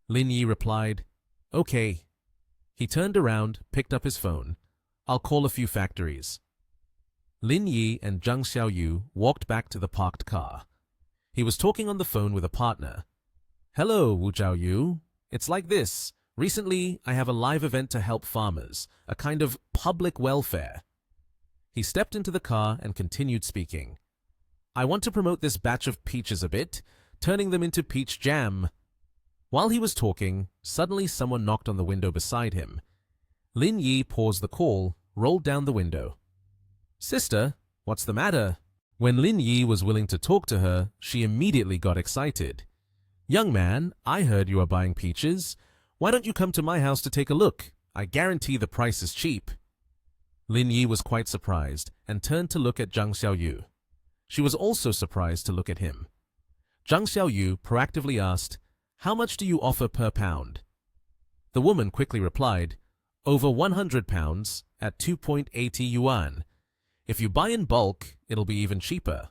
Lin Yi replied, "Okay." He turned around, picked up his phone. "I'll call a few factories." Lin Yi and Zhang Xiaoyu walked back to the parked car. He was talking on the phone with a partner. "Hello, Wu Zhaoyu. It's like this. Recently, I have a live event to help farmers, a kind of public welfare." He stepped into the car and continued speaking. "I want to promote this batch of peaches a bit, turning them into peach jam." While he was talking, suddenly someone knocked on the window beside him. Lin Yi paused the call, rolled down the window. "Sister, what's the matter?" When Lin Yi was willing to talk to her, she immediately got excited. "Young man, I heard you are buying peaches. Why don't you come to my house to take a look? I guarantee the price is cheap." Lin Yi was quite surprised and turned to look at Zhang Xiaoyu. She was also surprised to look at him. Zhang Xiaoyu proactively asked, "How much do you offer per pound?" The woman quickly replied, "Over 100 pounds at 2.80 yuan. If you buy in bulk, it'll be even cheaper."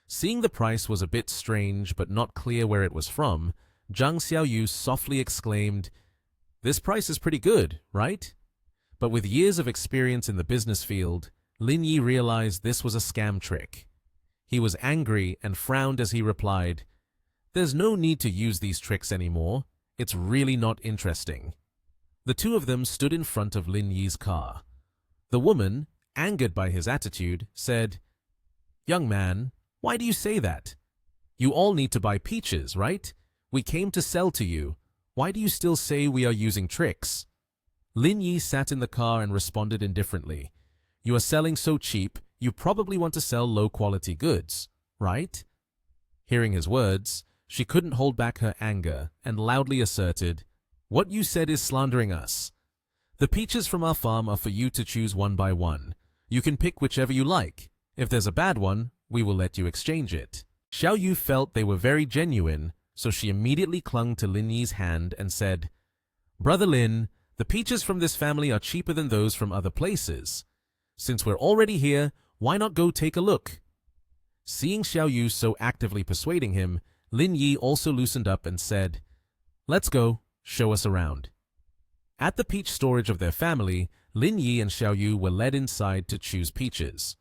Seeing the price was a bit strange but not clear where it was from, Zhang Xiaoyu softly exclaimed, "This price is pretty good, right?" But with years of experience in the business field, Lin Yi realized this was a scam trick. He was angry and frowned as he replied, "There's no need to use these tricks anymore. It's really not interesting." The two of them stood in front of Lin Yi's car. The woman, angered by his attitude, said, "Young man, why do you say that? You all need to buy peaches, right? We came to sell to you. Why do you still say we are using tricks?" Lin Yi sat in the car and responded indifferently. "You are selling so cheap, you probably want to sell low-quality goods, right?" Hearing his words, she couldn't hold back her anger and loudly asserted, "What you said is slandering us. The peaches from our farm are for you to choose one by one. You can pick whichever you like. If there's a bad one, we will let you exchange it." Xiao Yu felt they were very genuine, so she immediately clung to Lin Yi's hand and said, "Brother Lin, the peaches from this family are cheaper than those from other places. Since we're already here, why not go take a look?" Seeing Xiao Yu so actively persuading him, Lin Yi also loosened up and said, "Let's go, show us around." At the peach storage of their family, Lin Yi and Xiao Yu were led inside to choose peaches.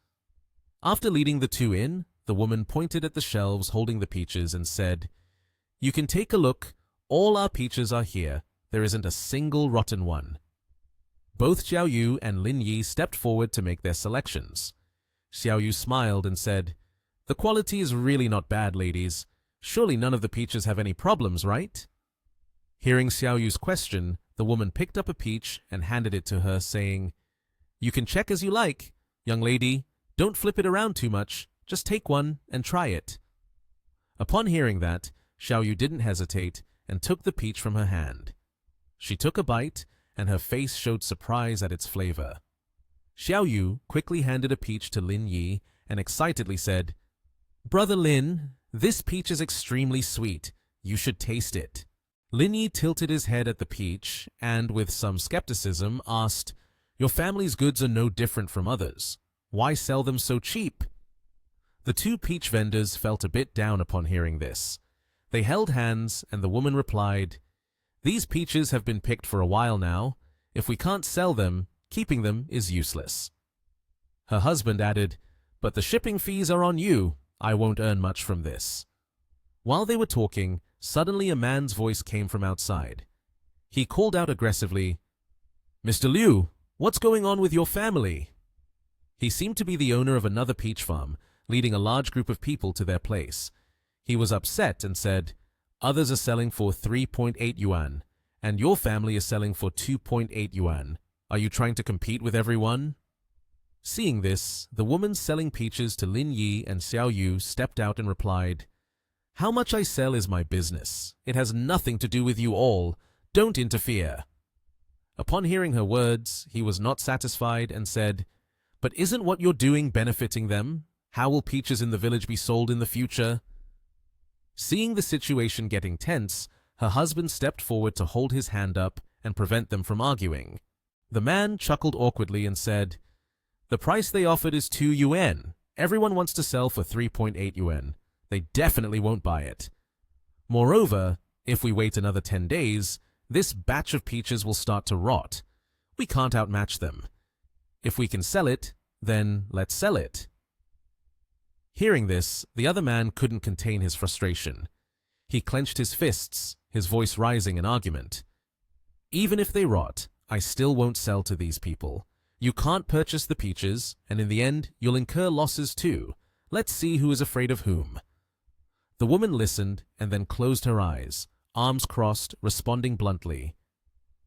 After leading the two in, the woman pointed at the shelves holding the peaches and said, "You can take a look. All our peaches are here. There isn't a single rotten one." Both Xiao Yu and Lin Yi stepped forward to make their selections. Xiao Yu smiled and said, "The quality is really not bad, ladies. Surely none of the peaches have any problems, right?" Hearing Xiao Yu's question, the woman picked up a peach and handed it to her, saying, "You can check as you like. Young lady, don't flip it around too much. Just take one and try it." Upon hearing that, Xiao Yu didn't hesitate and took the peach from her hand. She took a bite, and her face showed surprise at its flavor. Xiao Yu quickly handed a peach to Lin Yi and excitedly said, "Brother Lin, this peach is extremely sweet. You should taste it." Lin Yi tilted his head at the peach and, with some skepticism, asked, "Your family's goods are no different from others. Why sell them so cheap?" The two peach vendors felt a bit down upon hearing this. They held hands, and the woman replied, "These peaches have been picked for a while now. If we can't sell them, keeping them is useless." Her husband added, "But the shipping fees are on you. I won't earn much from this." While they were talking, suddenly a man's voice came from outside. He called out aggressively, "Mr. Liu, what's going on with your family?" He seemed to be the owner of another peach farm, leading a large group of people to their place. He was upset and said, "Others are selling for 3.8 yuan, and your family is selling for 2.8 yuan. Are you trying to compete with everyone?" Seeing this, the woman selling peaches to Lin Yi and Xiao Yu stepped out and replied, "How much I sell is my business. It has nothing to do with you all. Don't interfere." Upon hearing her words, he was not satisfied and said, "But isn't what you're doing benefiting them? How will peaches in the village be sold in the future?" Seeing the situation getting tense, her husband stepped forward to hold his hand up and prevent them from arguing. The man chuckled awkwardly and said, "The price they offered is 2 yuan. Everyone wants to sell for 3.8 yuan. They definitely won't buy it. Moreover, if we wait another 10 days, this batch of peaches will start to rot. We can't outmatch them. If we can sell it, Then let's sell it. Hearing this, the other man couldn't contain his frustration. He clenched his fists, his voice rising in argument. Even if they rot, I still won't sell to these people. You can't purchase the peaches, and in the end, you'll incur losses too. Let's see who is afraid of whom. The woman listened and then closed her eyes, arms crossed, responding bluntly.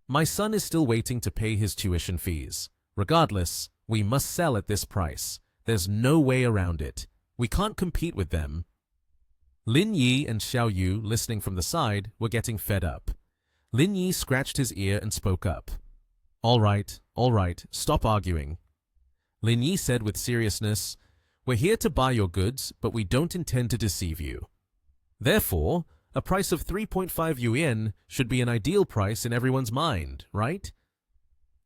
My son is still waiting to pay his tuition fees. Regardless, we must sell at this price. There's no way around it. We can't compete with them. Lin Yi and Xiao Yu, listening from the side, were getting fed up. Lin Yi scratched his ear and spoke up. All right, stop arguing. Lin Yi said with seriousness, We're here to buy your goods, but we don't intend to deceive you. Therefore, a price of 3.5 yuan should be an ideal price in everyone's mind, right?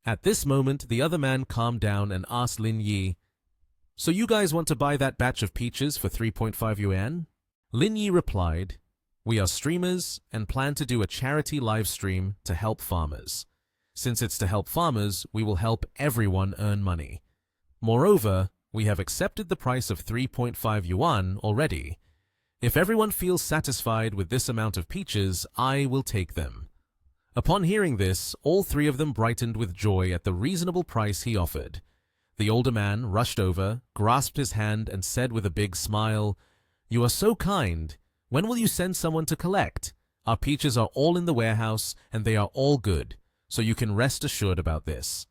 At this moment, the other man calmed down and asked Lin Yi, So you guys want to buy that batch of peaches for 3.5 yuan? Lin Yi replied, We are streamers and plan to do a charity live stream to help farmers. Since it's to help farmers, we will help everyone earn money. Moreover, we have accepted the price of 3.5 yuan already. If everyone feels satisfied with this amount of peaches, I will take them. Upon hearing this, all three of them brightened with joy at the reasonable price he offered. The older man rushed over, grasped his hand, and said with a big smile, You are so kind. When will you send someone to collect? Our peaches are all in the warehouse, and they are all good, so you can rest assured about this.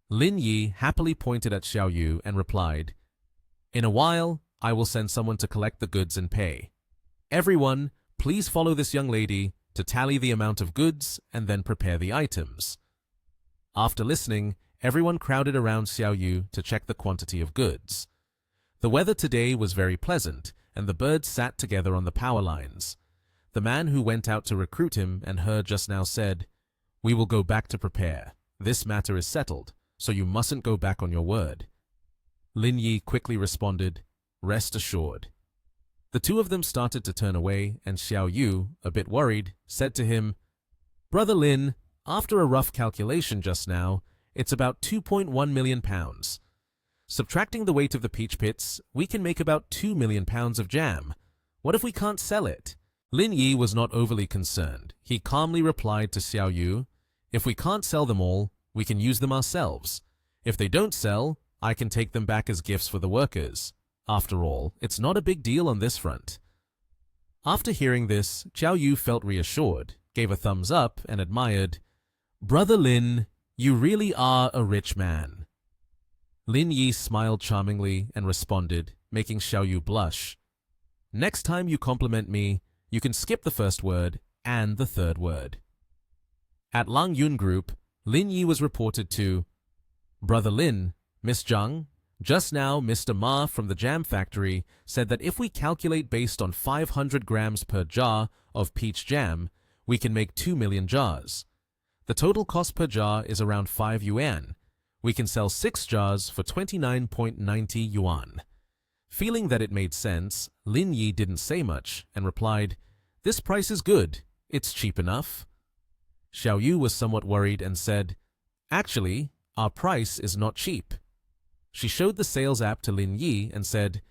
Lin Yi happily pointed at Xiao Yu and replied, In a while, I will send someone to collect the goods and pay. Everyone, please follow this young lady to tally the amount of goods and then prepare the items. After listening, everyone crowded around Xiao Yu to check the quantity of goods. The weather today was very pleasant, and the birds sat together on the power lines. The man who went out to recruit him and her just now said, We will go back to prepare. This matter is settled, so you mustn't go back on your word. Lin Yi quickly responded, Rest assured. The two of them started to turn away, and Xiao Yu, a bit worried, said to him, Brother Lin, after a rough calculation just now, it's about 2.1 million pounds. Subtracting the weight of the peach pits, we can make about 2 million pounds of jam. What if we can't sell it? Lin Yi was not overly concerned. He calmly replied to Xiao Yu, If we can't sell them all, we can use them ourselves. If they don't sell, I can take them back as gifts for the workers. After all, it's not a big deal on this front. After hearing this, Xiao Yu felt reassured, gave a thumbs up, and admired, Brother Lin, you really are a rich man. Lin Yi smiled charmingly and responded, making Xiao Yu blush. Next time you compliment me, you can skip the first word and the third word. At Lang Yun Group, Lin Yi was reported to, Brother Lin, Miss Zhang, just now Mr. Ma from the jam factory said that if we calculate based on 500 grams per jar of peach jam, we can make 2 million jars. The total cost per jar is around 5 yuan. We can sell 6 jars for 29.90 yuan. Feeling that it made sense, Lin Yi didn't say much and replied, This price is good. It's cheap enough. Xiao Yu was somewhat worried and said, Actually, our price is not cheap. She showed the sales app to Lin Yi and said,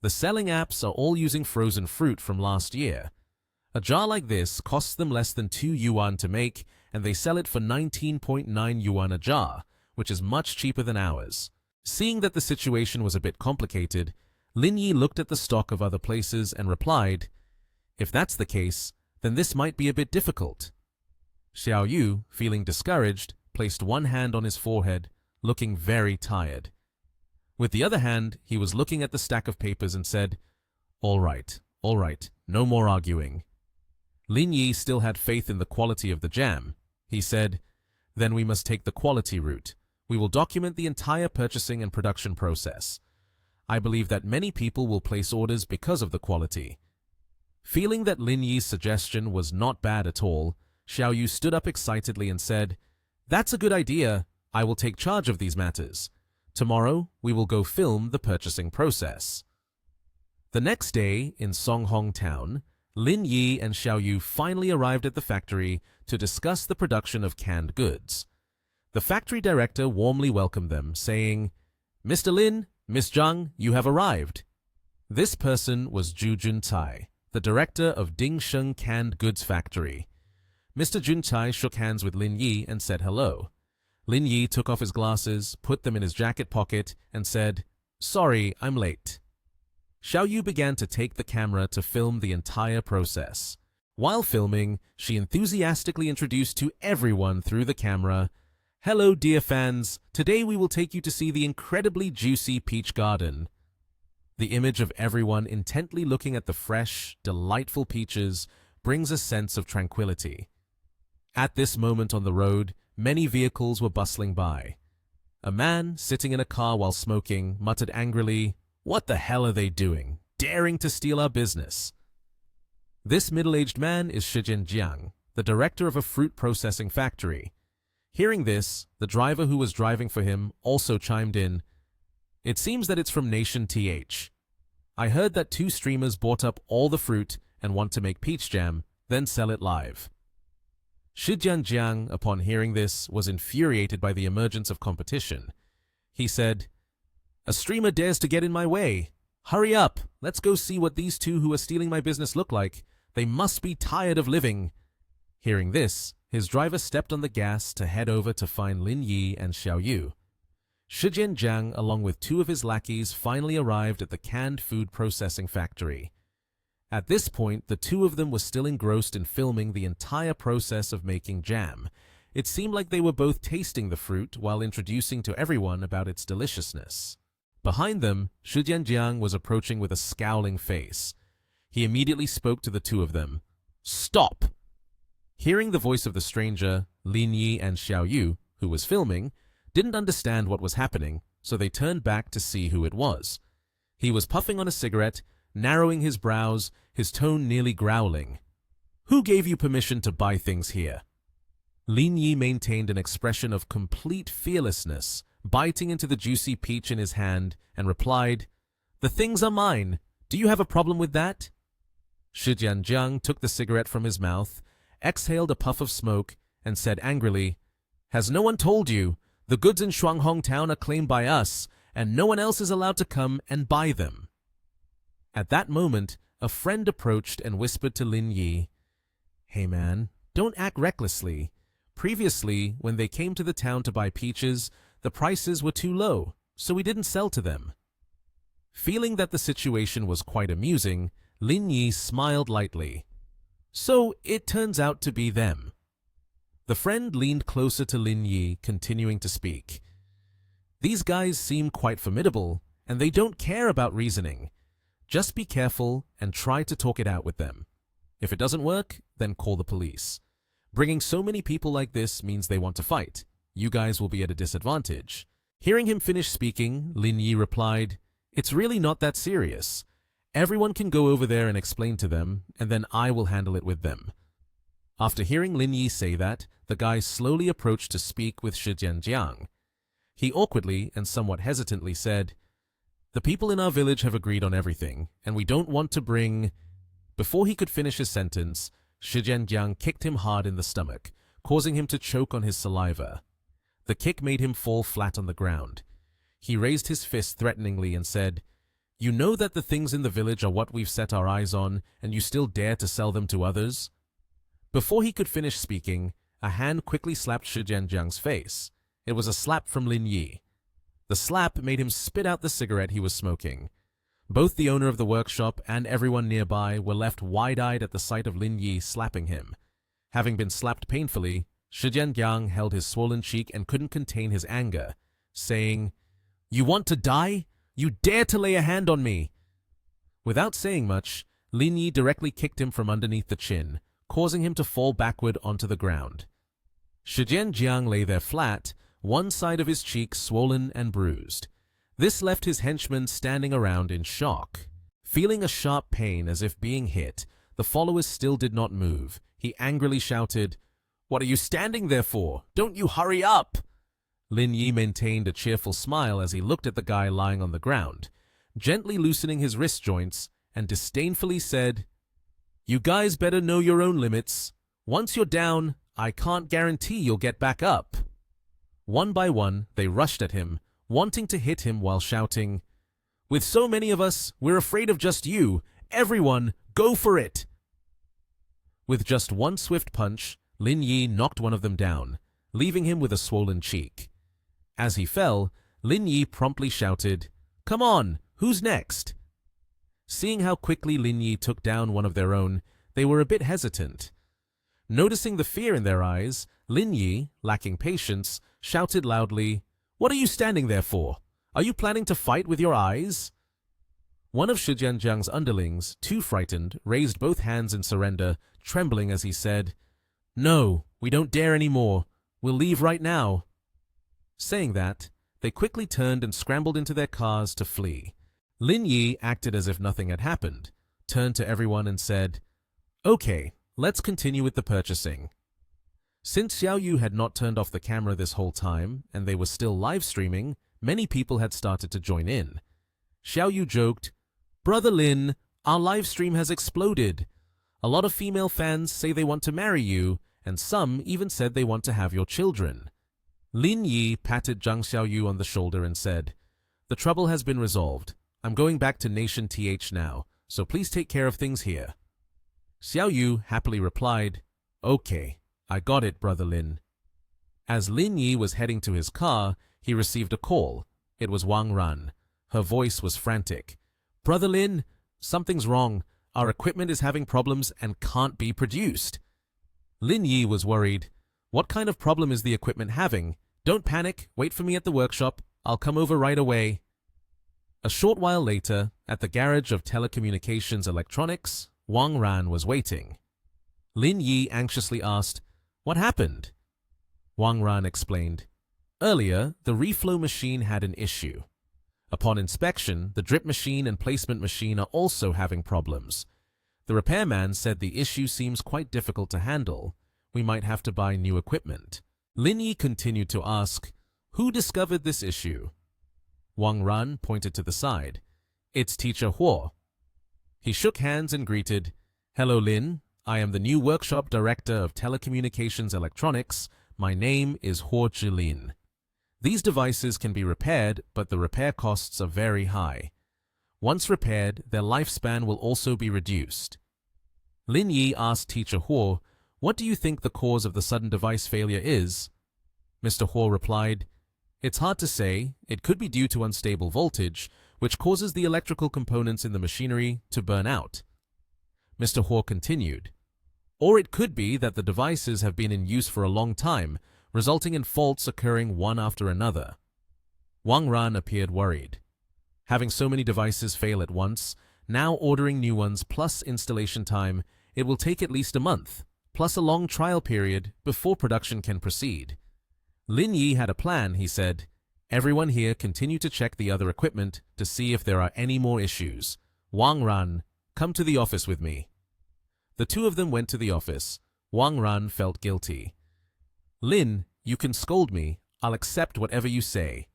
The selling apps are all using frozen fruit from last year. A jar like this costs them less than 2 yuan to make, and they sell it for 19.9 yuan a jar, which is much cheaper than ours. Seeing that the situation was a bit complicated, Lin Yi looked at the stock of other places and replied, If that's the case, then this might be a bit difficult. Xiao Yu, feeling discouraged, placed one hand on his forehead, looking very tired. With the other hand, he was looking at the stack of papers and said, all right, no more arguing. Lin Yi still had faith in the quality of the jam. He said, Then we must take the quality route. We will document the entire purchasing and production process. I believe that many people will place orders because of the quality. Feeling that Lin Yi's suggestion was not bad at all, Xiao Yu stood up excitedly and said, That's a good idea. I will take charge of these matters. Tomorrow, we will go film the purchasing process. The next day, in Songhong Town, Lin Yi and Xiao Yu finally arrived at the factory to discuss the production of canned goods. The factory director warmly welcomed them, saying, "Mr. Lin, Miss Zhang, you have arrived." This person was Zhu Juntai, the director of Dingsheng Canned Goods Factory. Mr. Juntai shook hands with Lin Yi and said hello. Lin Yi took off his glasses, put them in his jacket pocket, and said, "Sorry, I'm late." Xiao Yu began to take the camera to film the entire process. While filming, she enthusiastically introduced to everyone through the camera, "Hello, dear fans. Today we will take you to see the incredibly juicy peach garden." The image of everyone intently looking at the fresh, delightful peaches brings a sense of tranquility. At this moment on the road, many vehicles were bustling by. A man, sitting in a car while smoking, muttered angrily, "What the hell are they doing? Daring to steal our business." This middle-aged man is Shijian Jiang, the director of a fruit processing factory. Hearing this, the driver who was driving for him also chimed in, "It seems that it's from Nation TH. I heard that 2 streamers bought up all the fruit and want to make peach jam, then sell it live." Shijian Jiang, upon hearing this, was infuriated by the emergence of competition. He said, "A streamer dares to get in my way. Hurry up, let's go see what these 2 who are stealing my business look like. They must be tired of living." Hearing this, his driver stepped on the gas to head over to find Lin Yi and Xiao Yu. Shijian Jiang, along with 2 of his lackeys, finally arrived at the canned food processing factory. At this point, the 2 of them were still engrossed in filming the entire process of making jam. It seemed like they were both tasting the fruit while introducing to everyone about its deliciousness. Behind them, Shijian Jiang was approaching with a scowling face. He immediately spoke to the 2 of them. "Stop!" Hearing the voice of the stranger, Lin Yi and Xiao Yu, who was filming, didn't understand what was happening, so they turned back to see who it was. He was puffing on a cigarette, narrowing his brows, his tone nearly growling. "Who gave you permission to buy things here?" Lin Yi maintained an expression of complete fearlessness, biting into the juicy peach in his hand, and replied, "The things are mine. Do you have a problem with that?" Shijian Jiang took the cigarette from his mouth, exhaled a puff of smoke, and said angrily, "Has no one told you? The goods in Shuanghong town are claimed by us, and no one else is allowed to come and buy them." At that moment, a friend approached and whispered to Lin Yi, "Hey man, don't act recklessly. Previously, when they came to the town to buy peaches, the prices were too low, so we didn't sell to them." Feeling that the situation was quite amusing, Lin Yi smiled lightly. "So it turns out to be them." The friend leaned closer to Lin Yi, continuing to speak. "These guys seem quite formidable, and they don't care about reasoning. Just be careful and try to talk it out with them. If it doesn't work, then call the police. Bringing so many people like this means they want to fight. You guys will be at a disadvantage." Hearing him finish speaking, Lin Yi replied, "It's really not that serious. Everyone can go over there and explain to them, and then I will handle it with them." After hearing Lin Yi say that, the guy slowly approached to speak with Shijian Jiang. He awkwardly and somewhat hesitantly said, "The people in our village have agreed on everything, and we don't want to bring—" Before he could finish his sentence, Shijian Jiang kicked him hard in the stomach, causing him to choke on his saliva. The kick made him fall flat on the ground. He raised his fist threateningly and said, "You know that the things in the village are what we've set our eyes on, and you still dare to sell them to others?" Before he could finish speaking, a hand quickly slapped Shijian Jiang's face. It was a slap from Lin Yi. The slap made him spit out the cigarette he was smoking. Both the owner of the workshop and everyone nearby were left wide-eyed at the sight of Lin Yi slapping him. Having been slapped painfully, Shijian Jiang held his swollen cheek and couldn't contain his anger, saying, "You want to die? You dare to lay a hand on me!" Without saying much, Lin Yi directly kicked him from underneath the chin, causing him to fall backward onto the ground. Shijian Jiang lay there flat, one side of his cheek swollen and bruised. This left his henchmen standing around in shock. Feeling a sharp pain as if being hit, the followers still did not move. He angrily shouted, "What are you standing there for? Don't you hurry up!" Lin Yi maintained a cheerful smile as he looked at the guy lying on the ground, gently loosening his wrist joints, and disdainfully said, "You guys better know your own limits. Once you're down, I can't guarantee you'll get back up." One by one, they rushed at him, wanting to hit him while shouting, "With so many of us, we're afraid of just you. Everyone, go for it!" With just one swift punch, Lin Yi knocked one of them down, leaving him with a swollen cheek. As he fell, Lin Yi promptly shouted, "Come on, who's next?" Seeing how quickly Lin Yi took down one of their own, they were a bit hesitant. Noticing the fear in their eyes, Lin Yi, lacking patience, shouted loudly, "What are you standing there for? Are you planning to fight with your eyes?" One of Shijianjiang's underlings, too frightened, raised both hands in surrender, trembling as he said, "No, we don't dare any more. We'll leave right now." Saying that, they quickly turned and scrambled into their cars to flee. Lin Yi acted as if nothing had happened, turned to everyone and said, "Okay, let's continue with the purchasing." Since Xiao Yu had not turned off the camera this whole time, and they were still live streaming, many people had started to join in. Xiao Yu joked, "Brother Lin, our live stream has exploded. A lot of female fans say they want to marry you, and some even said they want to have your children." Lin Yi patted Zhang Xiaoyu on the shoulder and said, "The trouble has been resolved. I'm going back to Nation TH now, so please take care of things here." Xiaoyu happily replied, "Okay, I got it, Brother Lin." As Lin Yi was heading to his car, he received a call. It was Wang Ran. Her voice was frantic. "Brother Lin, something's wrong. Our equipment is having problems and can't be produced." Lin Yi was worried. "What kind of problem is the equipment having? Don't panic, wait for me at the workshop. I'll come over right away." A short while later, at the garage of Telecommunications Electronics, Wang Ran was waiting. Lin Yi anxiously asked, "What happened?" Wang Ran explained, "Earlier, the reflow machine had an issue. Upon inspection, the drip machine and placement machine are also having problems. The repairman said the issue seems quite difficult to handle. We might have to buy new equipment." Lin Yi continued to ask, "Who discovered this issue?" Wang Ran pointed to the side. "It's Teacher Huo." He shook hands and greeted, "Hello, Lin. I am the new workshop director of Telecommunications Electronics. My name is Huo Zhilin. These devices can be repaired, but the repair costs are very high. Once repaired, their lifespan will also be reduced." Lin Yi asked Teacher Huo, "What do you think the cause of the sudden device failure is?" Mr. Huo replied, "It's hard to say. It could be due to unstable voltage, which causes the electrical components in the machinery to burn out." Mr. Huo continued, "Or it could be that the devices have been in use for a long time, resulting in faults occurring one after another." Wang Ran appeared worried. Having so many devices fail at once, now ordering new ones plus installation time, it will take at least a month, plus a long trial period before production can proceed. Lin Yi had a plan, he said. "Everyone here continue to check the other equipment to see if there are any more issues. Wang Ran, come to the office with me." The two of them went to the office. Wang Ran felt guilty. "Lin, you can scold me. I'll accept whatever you say."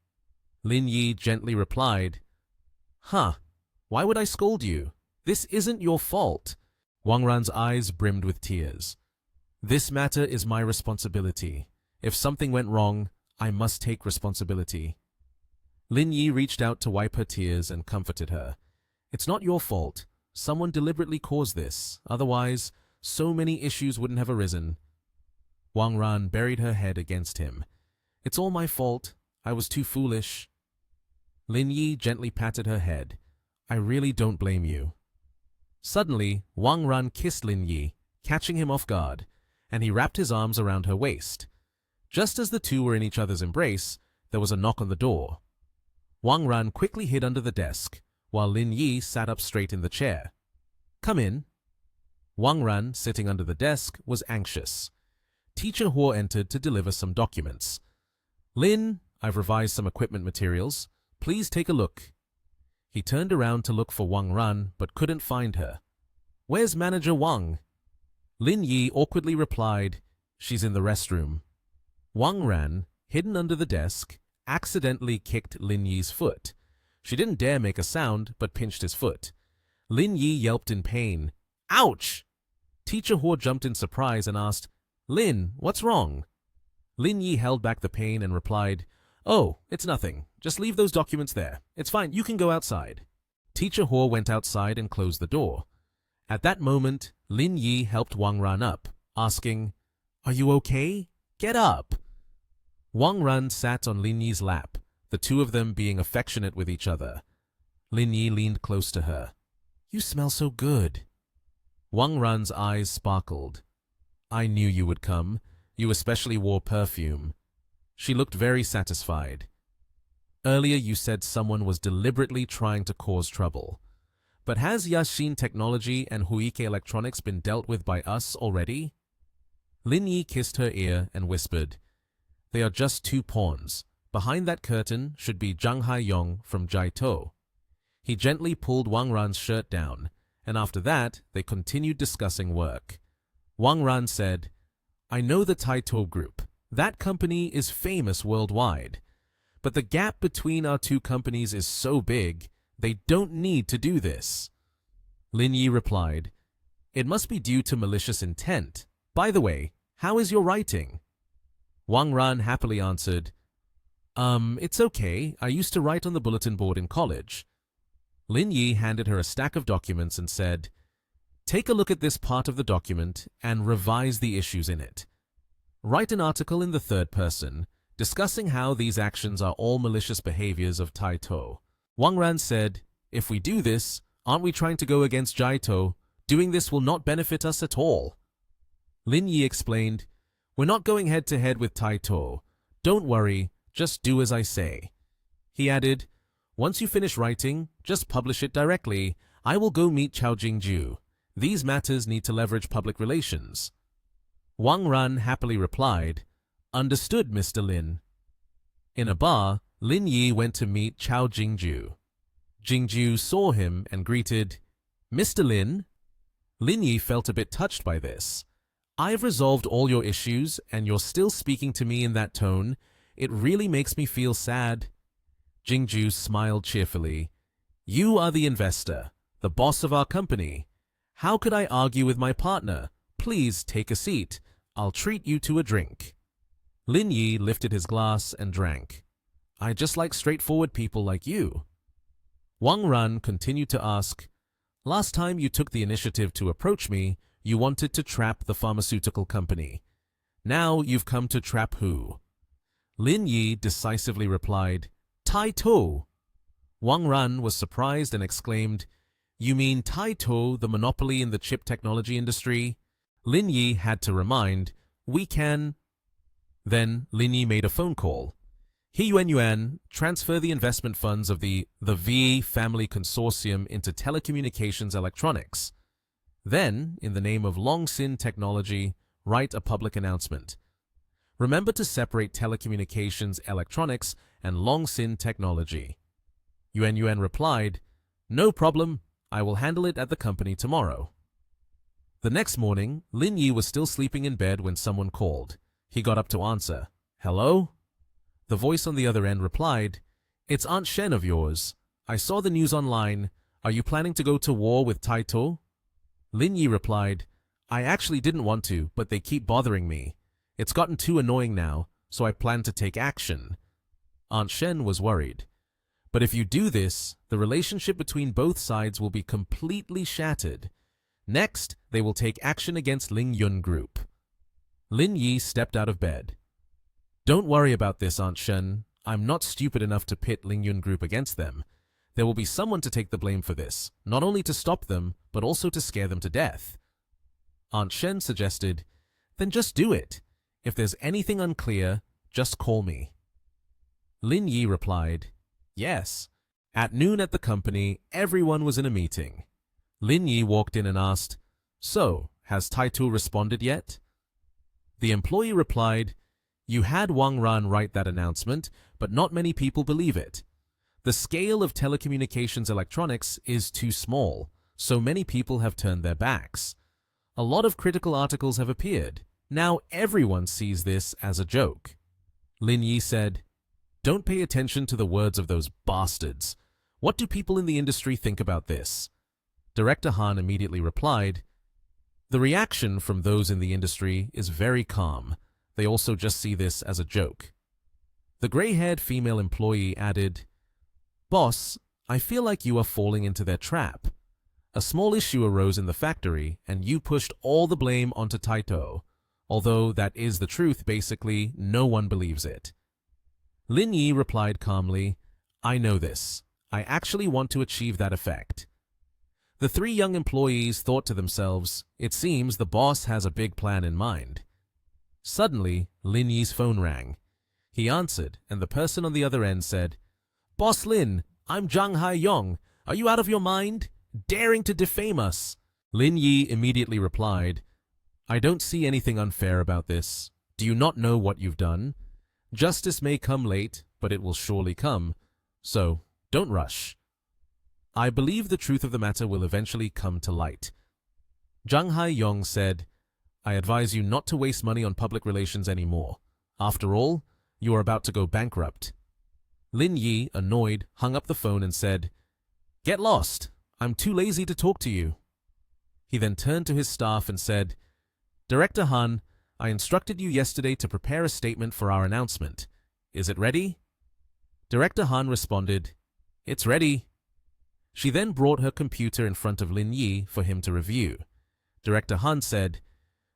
Lin Yi gently replied, "Huh, why would I scold you? This isn't your fault." Wang Ran's eyes brimmed with tears. "This matter is my responsibility. If something went wrong, I must take responsibility." Lin Yi reached out to wipe her tears and comforted her. "It's not your fault. Someone deliberately caused this. Otherwise, so many issues wouldn't have arisen." Wang Ran buried her head against him. "It's all my fault. I was too foolish." Lin Yi gently patted her head. "I really don't blame you." Suddenly, Wang Ran kissed Lin Yi, catching him off guard, and he wrapped his arms around her waist. Just as the two were in each other's embrace, there was a knock on the door. Wang Ran quickly hid under the desk, while Lin Yi sat up straight in the chair. "Come in." Wang Ran, sitting under the desk, was anxious. Teacher Huo entered to deliver some documents. "Lin, I've revised some equipment materials. Please take a look." He turned around to look for Wang Ran, but couldn't find her. "Where's Manager Wang?" Lin Yi awkwardly replied, "She's in the restroom." Wang Ran, hidden under the desk, accidentally kicked Lin Yi's foot. She didn't dare make a sound, but pinched his foot. Lin Yi yelped in pain. "Ouch!" Teacher Huo jumped in surprise and asked, "Lin, what's wrong?" Lin Yi held back the pain and replied, Oh, it's nothing. Just leave those documents there. It's fine, you can go outside. Teacher He went outside and closed the door. At that moment, Lin Yi helped Wang Ran up, asking, "Are you okay? Get up." Wang Ran sat on Lin Yi's lap, the two of them being affectionate with each other. Lin Yi leaned close to her. "You smell so good." Wang Ran's eyes sparkled. "I knew you would come. You especially wore perfume." She looked very satisfied. "Earlier you said someone was deliberately trying to cause trouble. But has Yashin Technology and Huike Electronics been dealt with by us already?" Lin Yi kissed her ear and whispered, "They are just two pawns. Behind that curtain should be Zhang Haiyong from Jiatou." He gently pulled Wang Ran's shirt down, and after that they continued discussing work. Wang Ran said, "I know the Taito Group. That company is famous worldwide. But the gap between our two companies is so big, they don't need to do this." Lin Yi replied, "It must be due to malicious intent. By the way, how is your writing?" Wang Ran happily answered, It's okay. I used to write on the bulletin board in college." Lin Yi handed her a stack of documents and said, "Take a look at this part of the document and revise the issues in it. Write an article in the third person, discussing how these actions are all malicious behaviors of Taito." Wang Ran said, "If we do this, aren't we trying to go against Jiatou? Doing this will not benefit us at all." Lin Yi explained, "We're not going head to head with Taito. Don't worry, just do as I say." He added, "Once you finish writing, just publish it directly. I will go meet Chao Jingju. These matters need to leverage public relations." Wang Ran happily replied, "Understood, Mr. Lin." In a bar, Lin Yi went to meet Chao Jingju. Jingju saw him and greeted, "Mr. Lin?" Lin Yi felt a bit touched by this. "I've resolved all your issues and you're still speaking to me in that tone. It really makes me feel sad." Jingju smiled cheerfully. "You are the investor, the boss of our company. How could I argue with my partner? Please take a seat. I'll treat you to a drink." Lin Yi lifted his glass and drank. "I just like straightforward people like you." Wang Ran continued to ask, "Last time you took the initiative to approach me, you wanted to trap the pharmaceutical company. Now you've come to trap who?" Lin Yi decisively replied, "Taito." Wang Ran was surprised and exclaimed, "You mean Taito, the monopoly in the chip technology industry?" Lin Yi had to remind, "We can..." Then Lin Yi made a phone call. "He Yuan, transfer the investment funds of the V family consortium into telecommunications electronics. Then, in the name of Longsin Technology, write a public announcement. Remember to separate telecommunications electronics and Longsin Technology." Yuan replied, "No problem. I will handle it at the company tomorrow." The next morning, Lin Yi was still sleeping in bed when someone called. He got up to answer. "Hello?" The voice on the other end replied, "It's Aunt Shen of yours. I saw the news online. Are you planning to go to war with Taito?" Lin Yi replied, "I actually didn't want to, but they keep bothering me. It's gotten too annoying now, so I plan to take action." Aunt Shen was worried. "But if you do this, the relationship between both sides will be completely shattered. Next, they will take action against Ling Yun Group." Lin Yi stepped out of bed. "Don't worry about this, Aunt Shen. I'm not stupid enough to pit Ling Yun Group against them. There will be someone to take the blame for this, not only to stop them, but also to scare them to death." Aunt Shen suggested, "Then just do it. If there's anything unclear, just call me." Lin Yi replied, "Yes." At noon at the company, everyone was in a meeting. Lin Yi walked in and asked, "So, has Taito responded yet?" The employee replied, "You had Wang Ran write that announcement, but not many people believe it. The scale of telecommunications electronics is too small, so many people have turned their backs. A lot of critical articles have appeared. Now everyone sees this as a joke." Lin Yi said, "Don't pay attention to the words of those bastards. What do people in the industry think about this?" Director Han immediately replied, "The reaction from those in the industry is very calm. They also just see this as a joke." The gray-haired female employee added, "Boss, I feel like you are falling into their trap. A small issue arose in the factory, and you pushed all the blame onto Taito. Although that is the truth, basically, no one believes it." Lin Yi replied calmly, "I know this. I actually want to achieve that effect." The three young employees thought to themselves, it seems the boss has a big plan in mind. Suddenly, Lin Yi's phone rang. He answered, and the person on the other end said, "Boss Lin, I'm Zhang Haiyong. Are you out of your mind? Daring to defame us?" Lin Yi immediately replied, "I don't see anything unfair about this. Do you not know what you've done? Justice may come late, but it will surely come. So, don't rush. I believe the truth of the matter will eventually come to light." Zhang Haiyong said, "I advise you not to waste money on public relations anymore. After all, you are about to go bankrupt." Lin Yi, annoyed, hung up the phone and said, "Get lost. I'm too lazy to talk to you." He then turned to his staff and said, "Director Han, I instructed you yesterday to prepare a statement for our announcement. Is it ready?" Director Han responded, "It's ready." She then brought her computer in front of Lin Yi for him to review. Director Han said,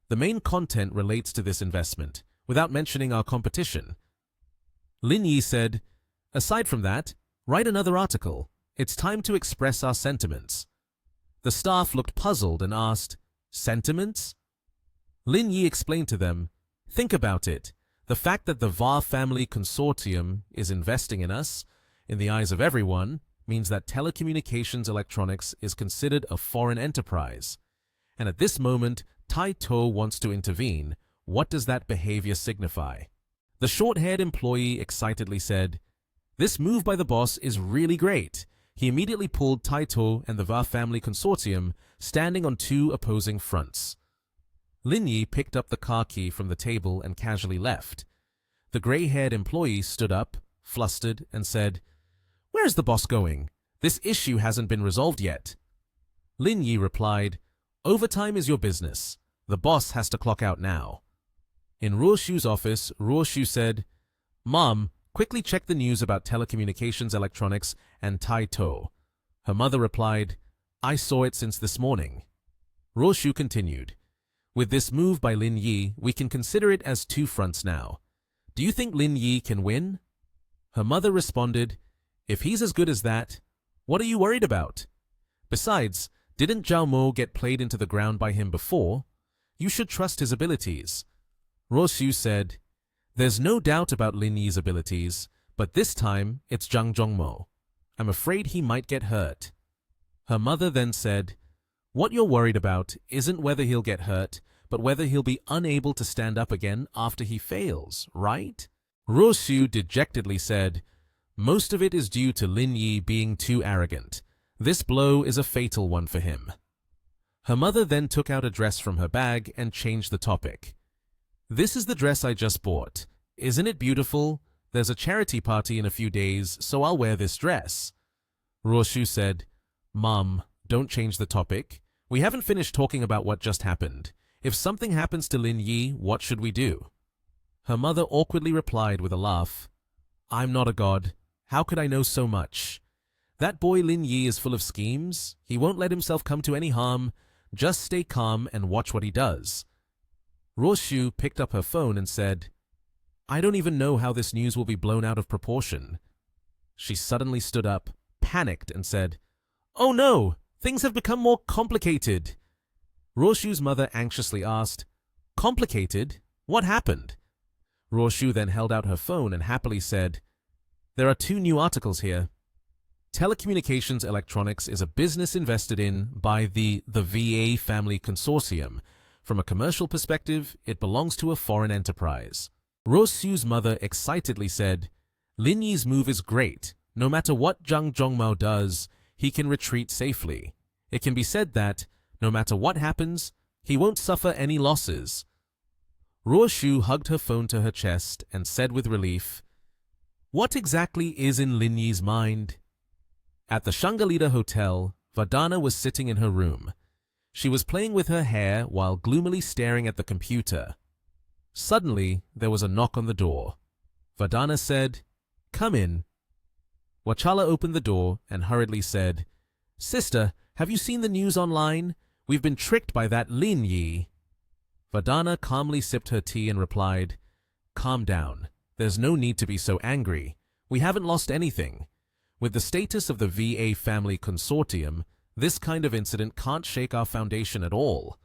"The main content relates to this investment, without mentioning our competition." Lin Yi said, "Aside from that, write another article. It's time to express our sentiments." The staff looked puzzled and asked, "Sentiments?" Lin Yi explained to them, "Think about it. The fact that the Va family consortium is investing in us, in the eyes of everyone, means that telecommunications electronics is considered a foreign enterprise. And at this moment, Taito wants to intervene. What does that behavior signify?" The short-haired employee excitedly said, "This move by the boss is really great." He immediately pulled Taito and the Va family consortium, standing on two opposing fronts. Lin Yi picked up the car key from the table and casually left. The gray-haired employee stood up, flustered, and said, "Where's the boss going? This issue hasn't been resolved yet." Lin Yi replied, "Overtime is your business. The boss has to clock out now." In Ruoshu's office, Ruoshu said, "Mom, quickly check the news about telecommunications electronics and Taito." Her mother replied, "I saw it since this morning." Ruoshu continued, "With this move by Lin Yi, we can consider it as two fronts now. Do you think Lin Yi can win?" Her mother responded, "If he's as good as that, what are you worried about? Besides, didn't Zhao Mo get played into the ground by him before? You should trust his abilities." Ruoshu said, "There's no doubt about Lin Yi's abilities, but this time it's Zhang Zhongmo. I'm afraid he might get hurt." Her mother then said, "What you're worried about isn't whether he'll get hurt, but whether he'll be unable to stand up again after he fails, right?" Ruoshu dejectedly said, "Most of it is due to Lin Yi being too arrogant. This blow is a fatal one for him." Her mother then took out a dress from her bag and changed the topic. "This is the dress I just bought. Isn't it beautiful? There's a charity party in a few days, so I'll wear this dress." Ruoshu said, "Mom, don't change the topic. We haven't finished talking about what just happened. If something happens to Lin Yi, what should we do?" Her mother awkwardly replied with a laugh, "I'm not a god. How could I know so much? That boy Lin Yi is full of schemes. He won't let himself come to any harm. Just stay calm and watch what he does." Ruoshu picked up her phone and said, "I don't even know how this news will be blown out of proportion." She suddenly stood up, panicked, and said, "Oh no! Things have become more complicated." Ruoshu's mother anxiously asked, "Complicated? What happened?" Ruoshu then held out her phone and happily said, "There are two new articles here. Telecommunications electronics is a business invested in by the VA family consortium. From a commercial perspective, it belongs to a foreign enterprise." Ruoshu's mother excitedly said, "Lin Yi's move is great. No matter what Zhang Zhongmao does, he can retreat safely. It can be said that, no matter what happens, he won't suffer any losses." Ruoshu hugged her phone to her chest and said with relief, "What exactly is in Lin Yi's mind?" At the Shangalita Hotel, Vardana was sitting in her room. She was playing with her hair while gloomily staring at the computer. Suddenly, there was a knock on the door. Vardana said, "Come in." Wachala opened the door and hurriedly said, "Sister, have you seen the news online? We've been tricked by that Lin Yi." Vardana calmly sipped her tea and replied, "Calm down. There's no need to be so angry. We haven't lost anything. With the status of the VA family consortium, this kind of incident can't shake our foundation at all.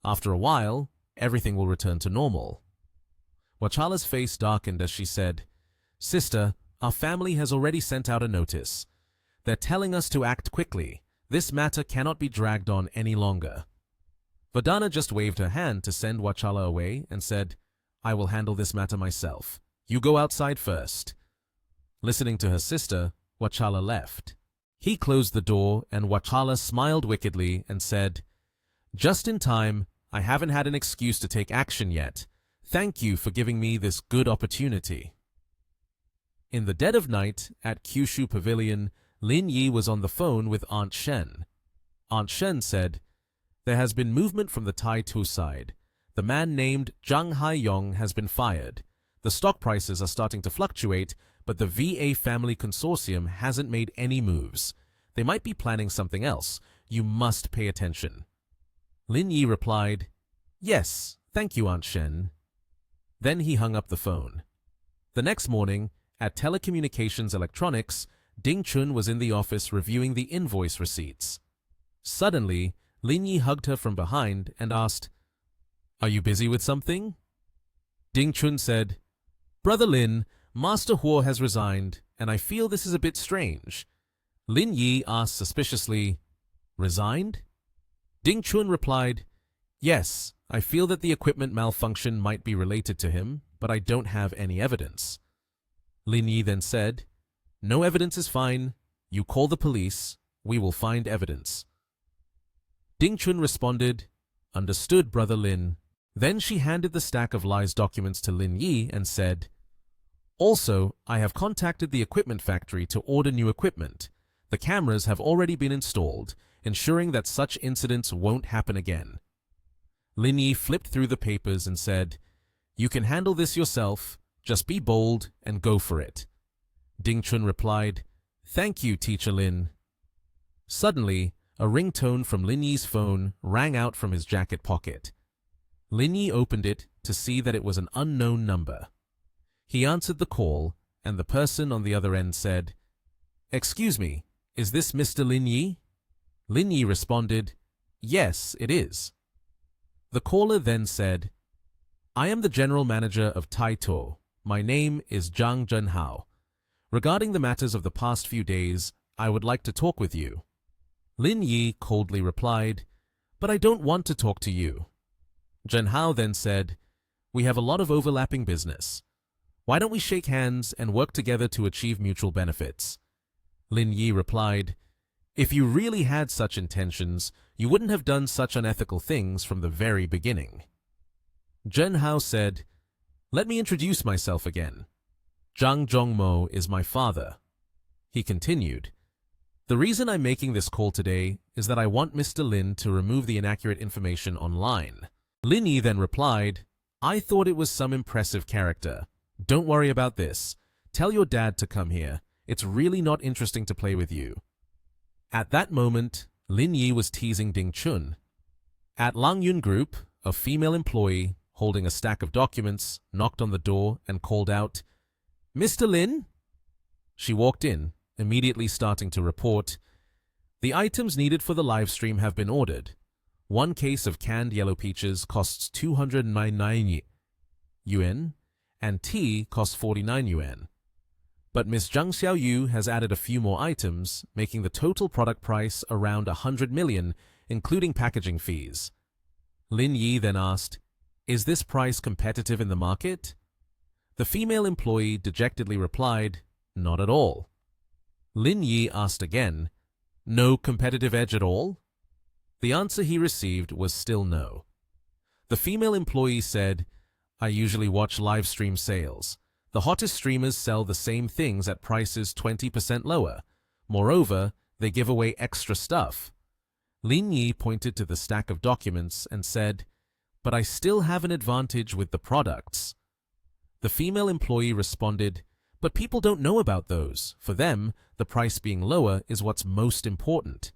After a while, everything will return to normal." Wachala's face darkened as she said, "Sister, our family has already sent out a notice. They're telling us to act quickly. This matter cannot be dragged on any longer." Vardana just waved her hand to send Wachala away and said, "I will handle this matter myself. You go outside first." Listening to her sister, Wachala left. He closed the door and Wachala smiled wickedly and said, "Just in time. I haven't had an excuse to take action yet. Thank you for giving me this good opportunity." In the dead of night, at Kyushu Pavilion, Lin Yi was on the phone with Aunt Shen. Aunt Shen said, "There has been movement from the Tai-Tu side. The man named Zhang Haiyong has been fired. The stock prices are starting to fluctuate, but the VA family consortium hasn't made any moves. They might be planning something else. You must pay attention." Lin Yi replied, "Yes, thank you, Aunt Shen." Then he hung up the phone. The next morning, at Telecommunications Electronics, Ding Chun was in the office reviewing the invoice receipts. Suddenly, Lin Yi hugged her from behind and asked, "Are you busy with something?" Ding Chun said, "Brother Lin, Master Huo has resigned, and I feel this is a bit strange." Lin Yi asked suspiciously, "Resigned?" Ding Chun replied, "Yes, I feel that the equipment malfunction might be related to him, but I don't have any evidence." Lin Yi then said, "No evidence is fine. You call the police. We will find evidence." Ding Chun responded, "Understood, Brother Lin." Then she handed the stack of lies documents to Lin Yi and said, "Also, I have contacted the equipment factory to order new equipment. The cameras have already been installed, ensuring that such incidents won't happen again." Lin Yi flipped through the papers and said, "You can handle this yourself. Just be bold and go for it." Ding Chun replied, "Thank you, Teacher Lin." Suddenly, a ringtone from Lin Yi's phone rang out from his jacket pocket. Lin Yi opened it to see that it was an unknown number. He answered the call, and the person on the other end said, "Excuse me, is this Mr. Lin Yi?" Lin Yi responded, "Yes, it is." The caller then said, "I am the general manager of Tai-To. My name is Zhang Zhenhao. Regarding the matters of the past few days, I would like to talk with you." Lin Yi coldly replied, "But I don't want to talk to you." Zhenhao then said, "We have a lot of overlapping business. Why don't we shake hands and work together to achieve mutual benefits?" Lin Yi replied, "If you really had such intentions, you wouldn't have done such unethical things from the very beginning." Zhenhao said, "Let me introduce myself again. Zhang Zhongmo is my father." He continued, "The reason I'm making this call today is that I want Mr. Lin to remove the inaccurate information online." Lin Yi then replied, "I thought it was some impressive character. Don't worry about this. Tell your dad to come here. It's really not interesting to play with you." At that moment, Lin Yi was teasing Ding Chun. At Lang Yun Group, a female employee, holding a stack of documents, knocked on the door and called out, "Mr. Lin?" She walked in, immediately starting to report, "The items needed for the live stream have been ordered. One case of canned yellow peaches costs 299 yuan, and tea costs 49 yuan. But Miss Zhang Xiaoyu has added a few more items, making the total product price around 100 million, including packaging fees." Lin Yi then asked, "Is this price competitive in the market?" The female employee dejectedly replied, "Not at all." Lin Yi asked again, "No competitive edge at all?" The answer he received was still no. The female employee said, "I usually watch live stream sales. The hottest streamers sell the same things at prices 20% lower. Moreover, they give away extra stuff." Lin Yi pointed to the stack of documents and said, "But I still have an advantage with the products." The female employee responded, "But people don't know about those. For them, the price being lower is what's most important."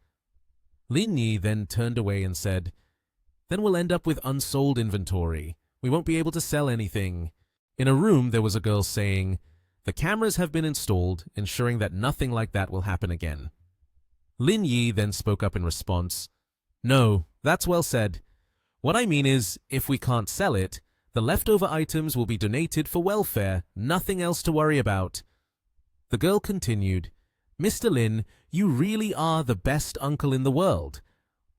Lin Yi then turned away and said, "Then we'll end up with unsold inventory. We won't be able to sell anything." In a room, there was a girl saying, "The cameras have been installed, ensuring that nothing like that will happen again." Lin Yi then spoke up in response, "No, that's well said. What I mean is, if we can't sell it, the leftover items will be donated for welfare, nothing else to worry about." The girl continued, "Mr. Lin, you really are the best uncle in the world.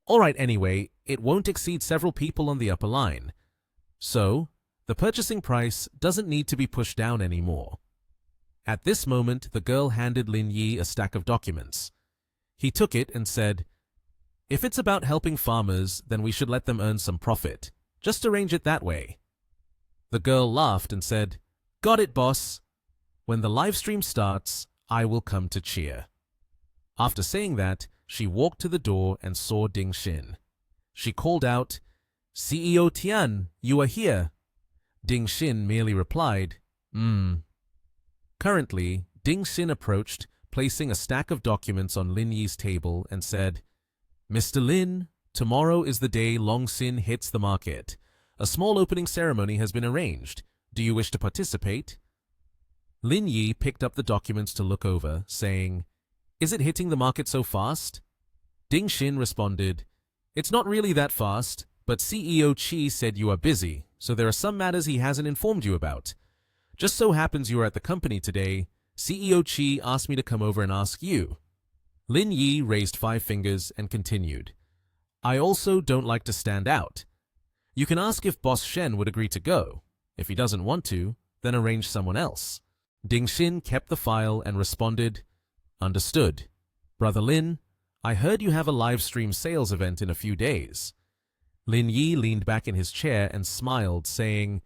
All right, anyway, it won't exceed several people on the upper line. So, the purchasing price doesn't need to be pushed down anymore." At this moment, the girl handed Lin Yi a stack of documents. He took it and said, "If it's about helping farmers, then we should let them earn some profit. Just arrange it that way." The girl laughed and said, "Got it, boss. When the live stream starts, I will come to cheer." After saying that, she walked to the door and saw Ding Xin. She called out, "CEO Tian, you are here." Ding Xin merely replied, Currently, Ding Xin approached, placing a stack of documents on Lin Yi's table and said, "Mr. Lin, tomorrow is the day Long Xin hits the market. A small opening ceremony has been arranged. Do you wish to participate?" Lin Yi picked up the documents to look over, saying, "Is it hitting the market so fast?" Ding Xin responded, "It's not really that fast, but CEO Qi said you are busy, so there are some matters he hasn't informed you about. Just so happens you are at the company today. CEO Qi asked me to come over and ask you." Lin Yi raised 5 fingers and continued, "I also don't like to stand out. You can ask if Boss Shen would agree to go. If he doesn't want to, then arrange someone else." Ding Xin kept the file and responded, "Understood. Brother Lin, I heard you have a live stream sales event in a few days." Lin Yi leaned back in his chair and smiled, saying,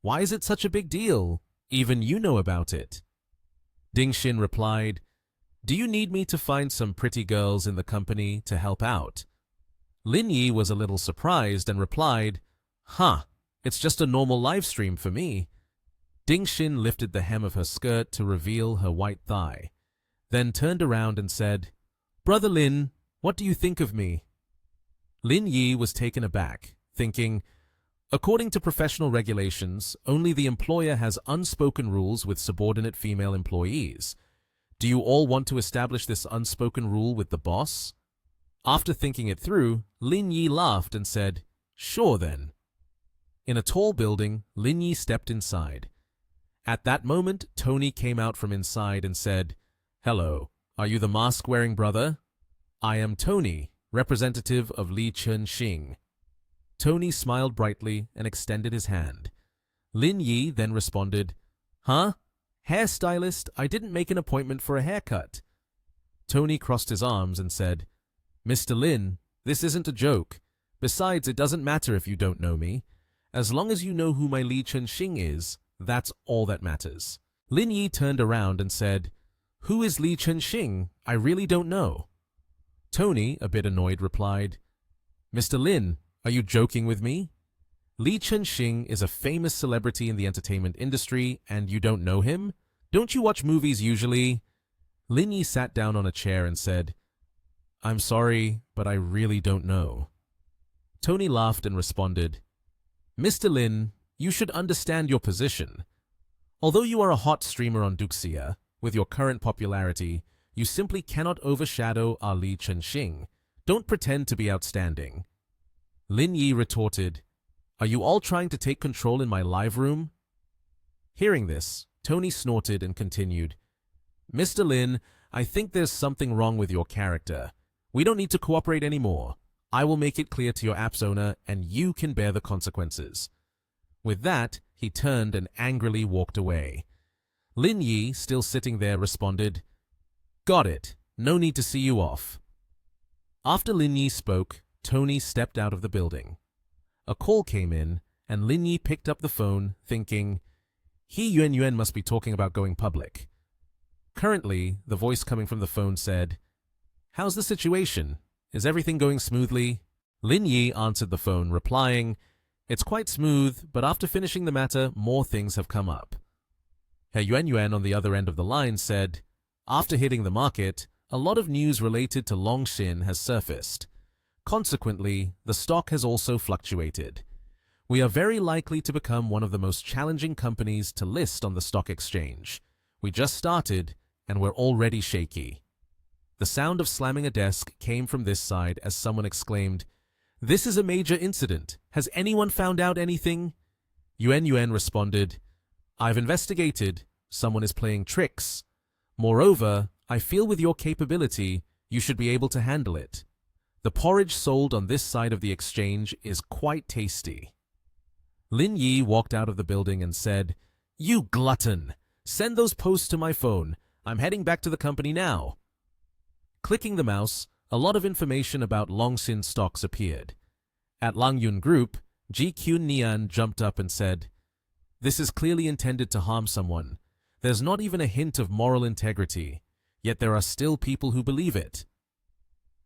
"Why is it such a big deal? Even you know about it." Ding Xin replied, "Do you need me to find some pretty girls in the company to help out?" Lin Yi was a little surprised and replied, It's just a normal live stream for me." Ding Xin lifted the hem of her skirt to reveal her white thigh, then turned around and said, "Brother Lin, what do you think of me?" Lin Yi was taken aback, thinking, according to professional regulations, only the employer has unspoken rules with subordinate female employees. Do you all want to establish this unspoken rule with the boss? After thinking it through, Lin Yi laughed and said, "Sure then." In a tall building, Lin Yi stepped inside. At that moment, Tony came out from inside and said, "Hello, are you the mask-wearing brother?" "I am Tony, representative of Li Chunxing." Tony smiled brightly and extended his hand. Lin Yi then responded, "Hairstylist, I didn't make an appointment for a haircut." Tony crossed his arms and said, "Mr. Lin, this isn't a joke. Besides, it doesn't matter if you don't know me. As long as you know who my Li Chunxing is, that's all that matters." Lin Yi turned around and said, "Who is Li Chunxing? I really don't know." Tony, a bit annoyed, replied, "Mr. Lin, are you joking with me? Li Chunxing is a famous celebrity in the entertainment industry, and you don't know him? Don't you watch movies usually?" Lin Yi sat down on a chair and said, "I'm sorry, but I really don't know." Tony laughed and responded, "Mr. Lin, you should understand your position. Although you are a hot streamer on Duxia, with your current popularity, you simply cannot overshadow our Li Chunxing. Don't pretend to be outstanding." Lin Yi retorted, "Are you all trying to take control in my live room?" Hearing this, Tony snorted and continued, "Mr. Lin, I think there's something wrong with your character. We don't need to cooperate anymore. I will make it clear to your app's owner, and you can bear the consequences." With that, he turned and angrily walked away. Lin Yi, still sitting there, responded, "Got it. No need to see you off." After Lin Yi spoke, Tony stepped out of the building. A call came in, and Lin Yi picked up the phone, thinking, He Yuan must be talking about going public. Currently, the voice coming from the phone said, "How's the situation? Is everything going smoothly?" Lin Yi answered the phone, replying, It's quite smooth, but after finishing the matter, more things have come up. Herr Yuan Yuan on the other end of the line said, after hitting the market, a lot of news related to Longshin has surfaced. Consequently, the stock has also fluctuated. We are very likely to become one of the most challenging companies to list on the stock exchange. We just started, and we're already shaky. The sound of slamming a desk came from this side as someone exclaimed, "This is a major incident. Has anyone found out anything?" Yuan Yuan responded, "I've investigated. Someone is playing tricks. Moreover, I feel with your capability, you should be able to handle it. The porridge sold on this side of the exchange is quite tasty." Lin Yi walked out of the building and said, "You glutton! Send those posts to my phone. I'm heading back to the company now." Clicking the mouse, a lot of information about Longshin stocks appeared. At Langyun Group, Ji Kyun Nian jumped up and said, "This is clearly intended to harm someone. There's not even a hint of moral integrity, yet there are still people who believe it."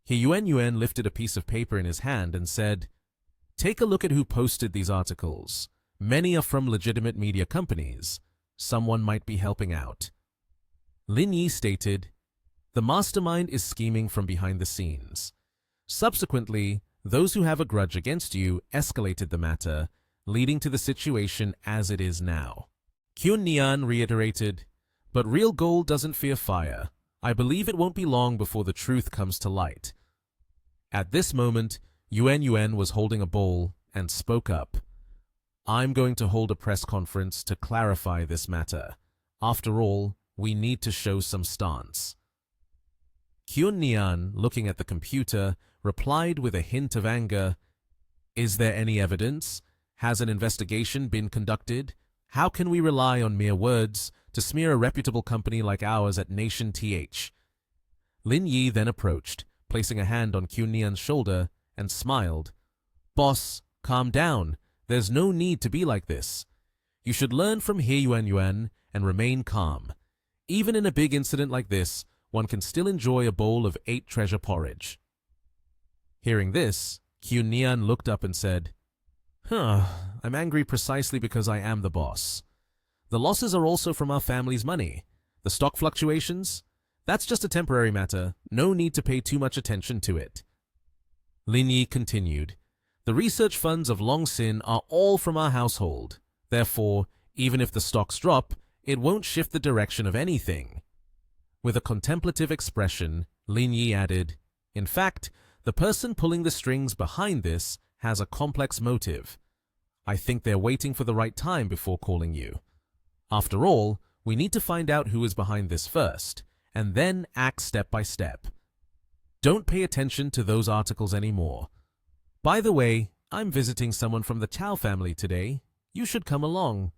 He Yuan Yuan lifted a piece of paper in his hand and said, "Take a look at who posted these articles. Many are from legitimate media companies. Someone might be helping out." Lin Yi stated, "The mastermind is scheming from behind the scenes." Subsequently, those who have a grudge against you escalated the matter, leading to the situation as it is now. Kyun Nian reiterated, "But real gold doesn't fear fire. I believe it won't be long before the truth comes to light." At this moment, Yuan Yuan was holding a bowl and spoke up. "I'm going to hold a press conference to clarify this matter. After all, we need to show some stance." Kyun Nian, looking at the computer, replied with a hint of anger, "Is there any evidence? Has an investigation been conducted? How can we rely on mere words to smear a reputable company like ours at Nation TH?" Lin Yi then approached, placing a hand on Kyun Nian's shoulder, and smiled. "Boss, calm down. There's no need to be like this. You should learn from He Yuan Yuan and remain calm. Even in a big incident like this, one can still enjoy a bowl of 8 treasure porridge." Hearing this, Kyun Nian looked up and said, I'm angry precisely because I am the boss. The losses are also from our family's money. The stock fluctuations? That's just a temporary matter. No need to pay too much attention to it." Lin Yi continued, "The research funds of Longshin are all from our household. Therefore, even if the stocks drop, it won't shift the direction of anything." With a contemplative expression, Lin Yi added, "In fact, the person pulling the strings behind this has a complex motive. I think they're waiting for the right time before calling you. After all, we need to find out who is behind this first, and then act step by step. Don't pay attention to those articles anymore. By the way, I'm visiting someone from the Chow family today. You should come along."